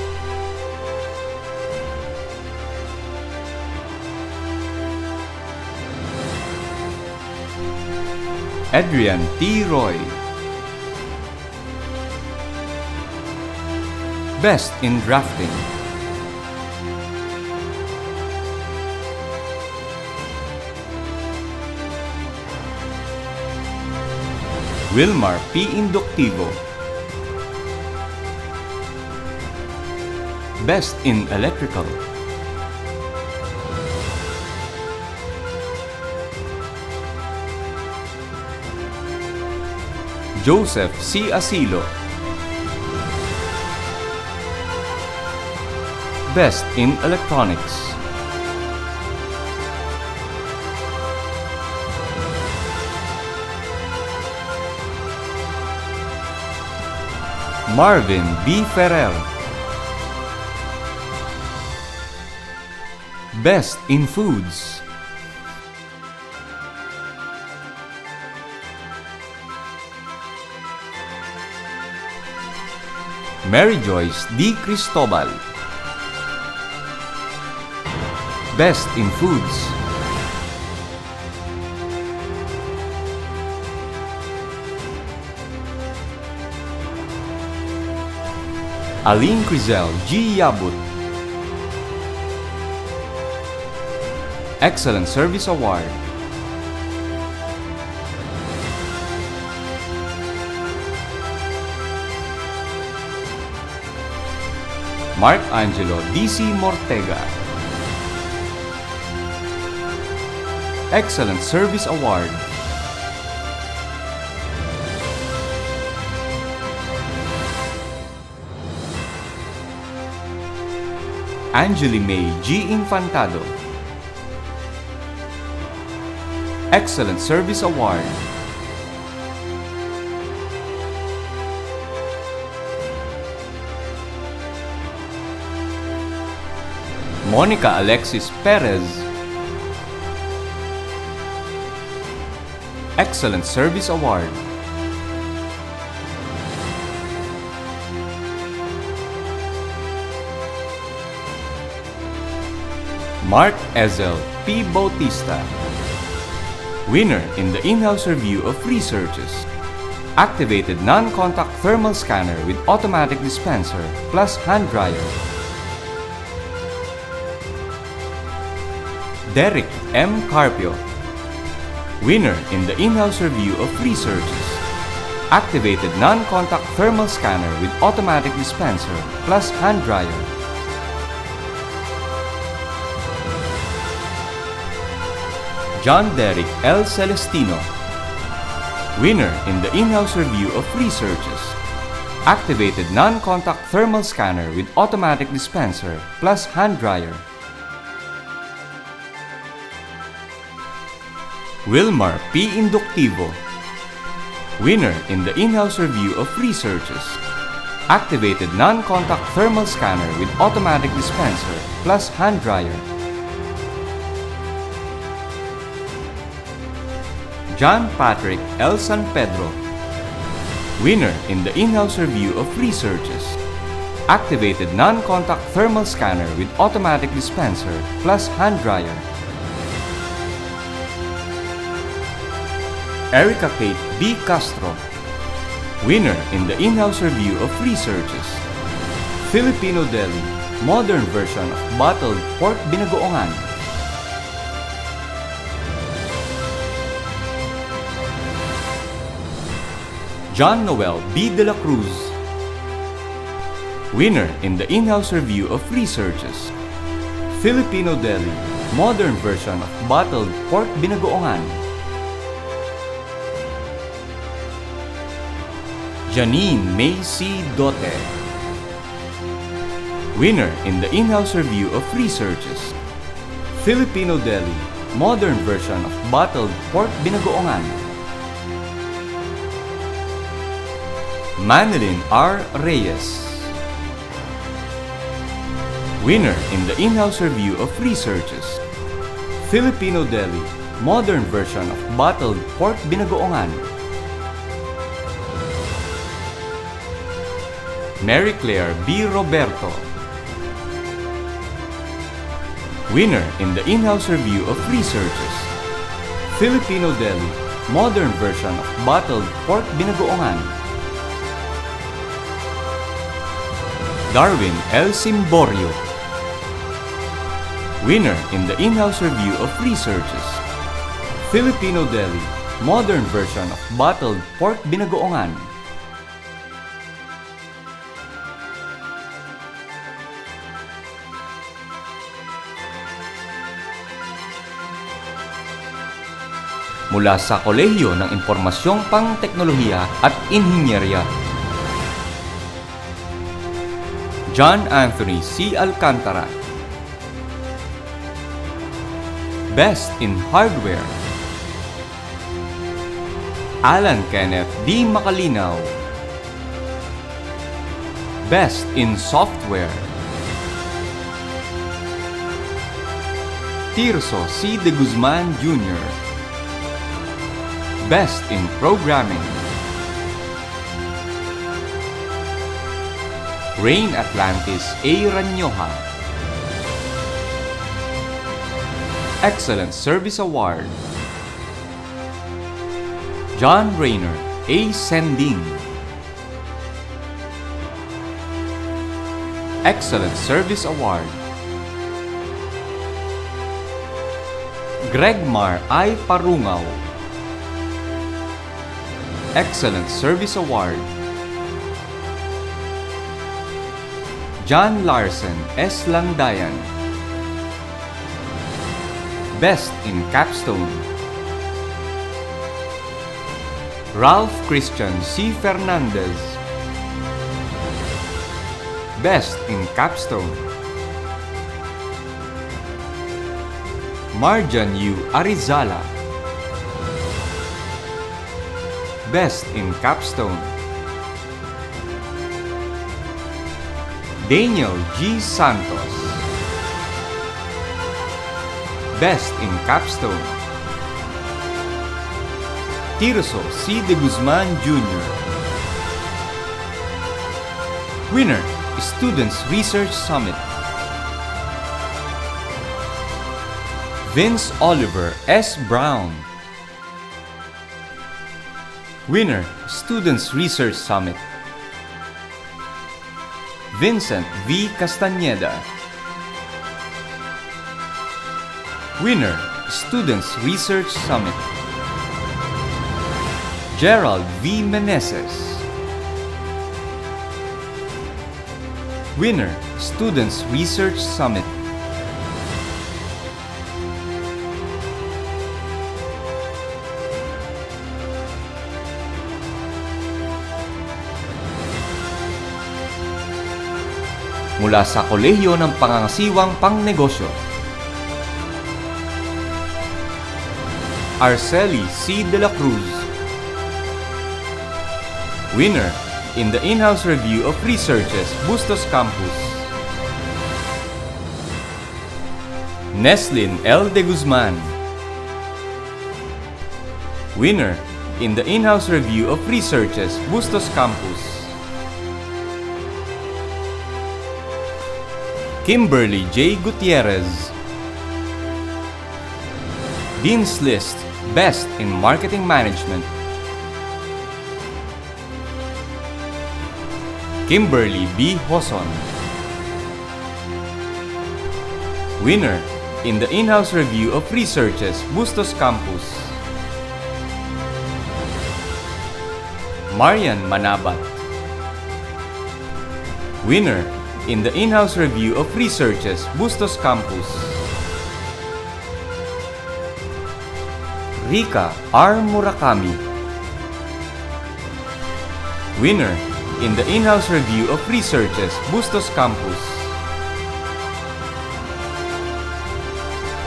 Adrian T. Roy. Best in Drafting. Wilmar P. Inductivo. Best in Electrical. Joseph C. Asilo. Best in Electronics. Marvin B. Ferrer. Best in Foods. Mary Joyce D. Cristobal. Best in Foods. Aline Crizel G. Yabut. Excellent Service Award. Mark Angelo D.C. Mortega. Excellent Service Award. Angeli May G. Infantado. Excellent Service Award. Monica Alexis Perez. Excellent Service Award. Mark Ezel P. Bautista. Winner in the in-house review of researches. Activated non-contact thermal scanner with automatic dispenser plus hand dryer. Derek M. Carpio. Winner in the in-house review of researches. Activated non-contact thermal scanner with automatic dispenser plus hand dryer. John Derek L. Celestino. Winner in the in-house review of researches. Activated non-contact thermal scanner with automatic dispenser plus hand dryer. Wilmar P. Inductivo. Winner in the in-house review of researches. Activated non-contact thermal scanner with automatic dispenser plus hand dryer. John Patrick L. San Pedro. Winner in the in-house review of researches. Activated non-contact thermal scanner with automatic dispenser plus hand dryer. Erica Kate B. Castro. Winner in the in-house review of researches. Filipino Deli, modern version of bottled pork binagoongan. John Noel B. de la Cruz. Winner in the in-house review of researches. Filipino Deli, modern version of bottled pork binagoongan. Janine May C. Dote. Winner in the in-house review of researches. Filipino Deli, modern version of bottled pork binagoongan. Manilyn R. Reyes. Winner in the in-house review of researches. Filipino Deli, modern version of bottled pork binagoongan. Mary Claire B. Roberto. Winner in the in-house review of researches. Filipino Deli, modern version of bottled pork binagoongan. Darwin L. Simborio. Winner in the in-house review of researches. Filipino Deli, modern version of bottled pork binagoongan. Mula sa Kolehiyo ng Impormasyong Pang-Teknolohiya at Inhinyerya. John Anthony C. Alcantara. Best in Hardware. Alan Kenneth D. Macalinaw. Best in Software. Tirso C. de Guzman Jr. Best in Programming. Rain Atlantis A. Ranyoha. Excellent Service Award. John Rayner A. Sending. Excellent Service Award. Gregmar I. Parungaw. Excellent Service Award. John Larson S. Landayan. Best in Capstone. Ralph Christian C. Fernandez. Best in Capstone. Marjan U. Arizala. Best in Capstone. Daniel G. Santos. Best in Capstone. Tirso C. de Guzman Jr. Winner, Students Research Summit. Vince Oliver S. Brown. Winner, Students Research Summit. Vincent V. Castañeda. Winner, Students Research Summit. Gerald V. Meneses. Winner, Students Research Summit. Mula sa Kolehiyo ng Pangangasiwang Pangnegosyo. Arceli C. de la Cruz. Winner in the in-house review of researches, Bustos Campus. Neslin L. de Guzman. Winner in the in-house review of researches, Bustos Campus. Kimberly J. Gutierrez. Dean's List, Best in Marketing Management. Kimberly B. Hoson. Winner in the in-house review of researches, Bustos Campus. Marian Manabat. Winner in the in-house review of researches, Bustos Campus. Rika R. Murakami. Winner in the in-house review of researches, Bustos Campus.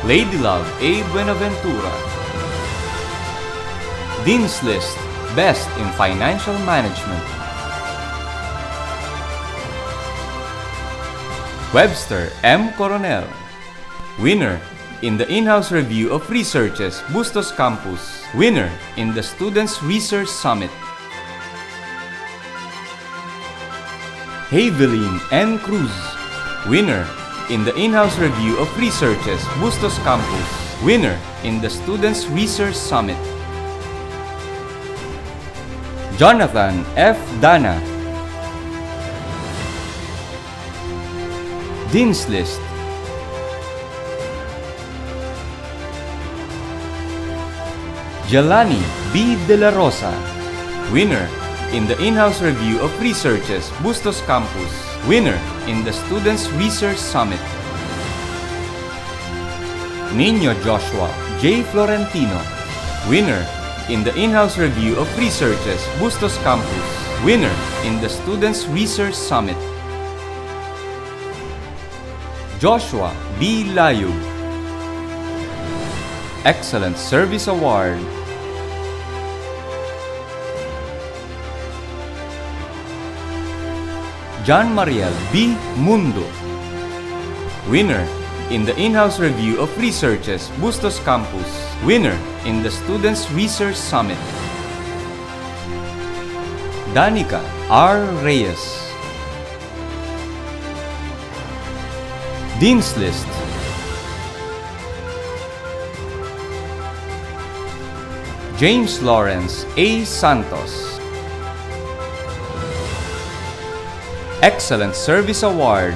Lady Love A. Buenaventura. Dean's List, Best in Financial Management. Webster M. Coronel. Winner in the in-house review of researches, Bustos Campus. Winner in the Students' Research Summit. Haveline N. Cruz. Winner in the in-house review of researches, Bustos Campus. Winner in the Students' Research Summit. Jonathan F. Dana. Dean's List. Jelani B. De La Rosa. Winner in the in-house review of researches, Bustos Campus. Winner in the Students' Research Summit. Nino Joshua J. Florentino. Winner in the in-house review of researches, Bustos Campus. Winner in the Students' Research Summit. Joshua B. Layug. Excellent Service Award. John Mariel B. Mundo. Winner in the in-house review of researches, Bustos Campus. Winner in the Students' Research Summit. Danica R. Reyes. Dean's List. James Lawrence A. Santos. Excellent Service Award.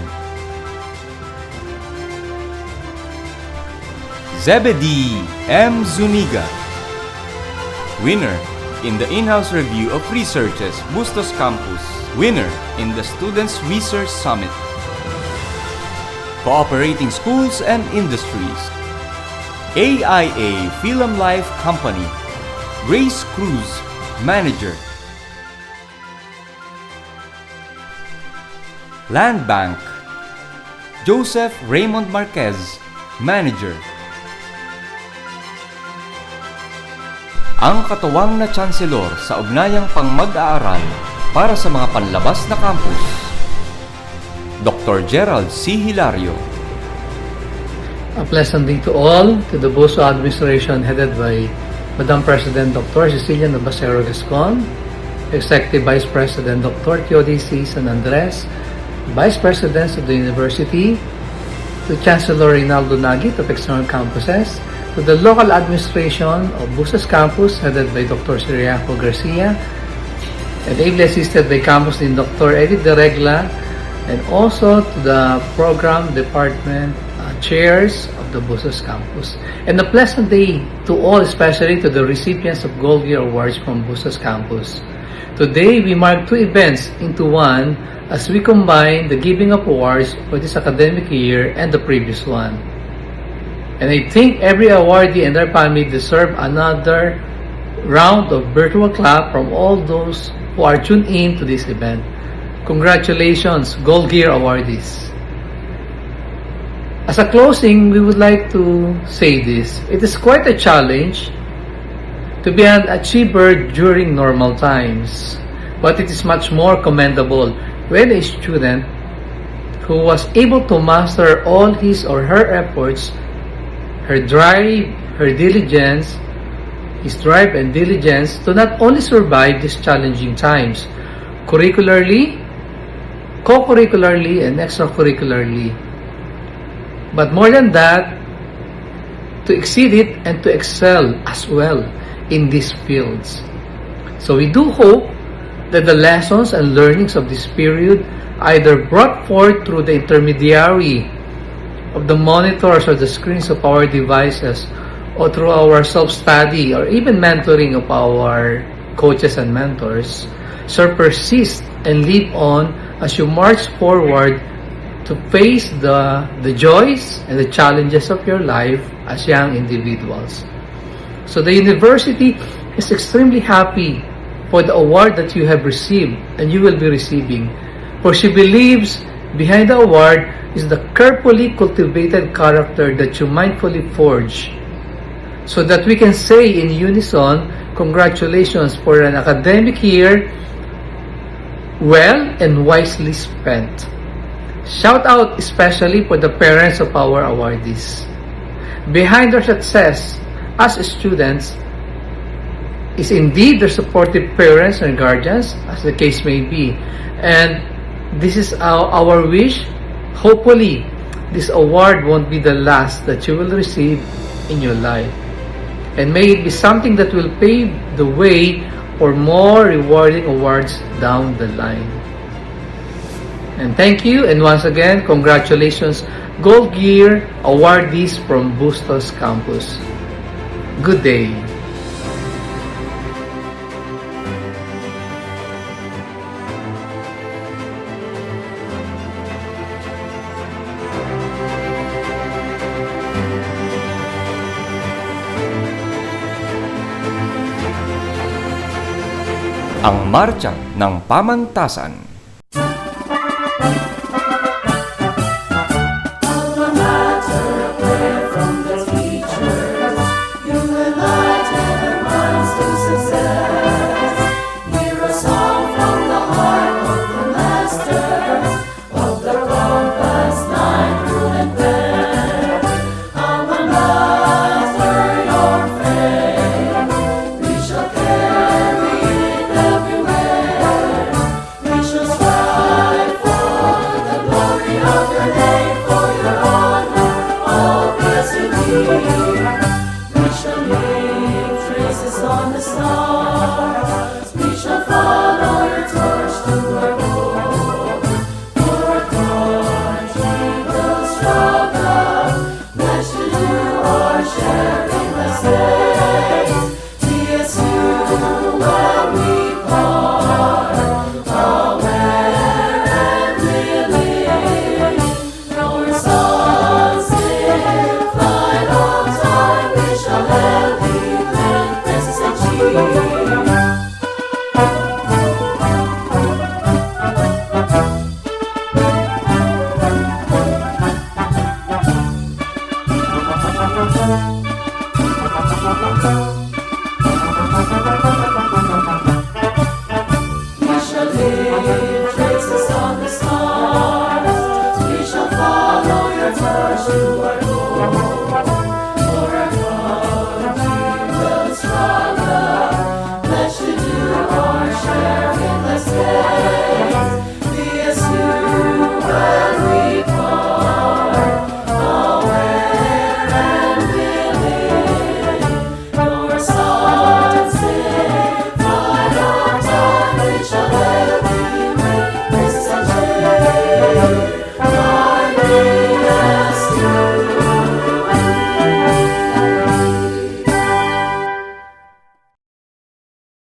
Zebedee M. Zuniga. Winner in the in-house review of researches, Bustos Campus. Winner in the Students' Research Summit. Cooperating Schools and Industries. AIA Film Life Company. Grace Cruz, Manager. Land Bank. Joseph Raymond Marquez, Manager. Ang katuwang na Chancellor sa ugnayang pang-mag-aaral para sa mga panlabas na campus, Dr. Gerald C. Hilario. A pleasant day to all, to the BulSUan administration headed by Madam President Dr. Cecilia Navasero Gascon, Executive Vice President Dr. Teodici San Andres, Vice Presidents of the University, to Chancellor Reynaldo Nagit of External Campuses, to the local administration of Bustos Campus headed by Dr. Siriaco Garcia, and ably assisted by Campus Dean Dr. Edith De Regla, and also to the program department chairs of the Bustos Campus. And a pleasant day to all, especially to the recipients of Gold Year Awards from Bustos Campus. Today, we mark two events into one as we combine the giving of awards for this academic year and the previous one. And I think every awardee and their family deserve another round of virtual clap from all those who are tuned in to this event. Congratulations, Gold Gear awardees. As a closing, we would like to say this. It is quite a challenge to be an achiever during normal times, but it is much more commendable when a student who was able to master all his or her efforts, her drive, her diligence, his drive and diligence to not only survive these challenging times, curricularly, co-curricularly, and extracurricularly, but more than that, to exceed it and to excel as well in these fields. So we do hope that the lessons and learnings of this period, either brought forth through the intermediary of the monitors or the screens of our devices, or through our self-study or even mentoring of our coaches and mentors, So persist and live on as you march forward to face the joys and the challenges of your life as young individuals. So the university is extremely happy for the award that you have received and you will be receiving. For she believes behind the award is the carefully cultivated character that you mindfully forge, so that we can say in unison, congratulations for an academic year well and wisely spent. Shout out especially for the parents of our awardees. Behind their success as students is indeed their supportive parents and guardians, as the case may be. And this is our wish. Hopefully, this award won't be the last that you will receive in your life. And may it be something that will pave the way for more rewarding awards down the line. And thank you, and once again, congratulations, Gold Gear awardees from Bustos Campus. Good day. Ang Marcha ng Pamantasan.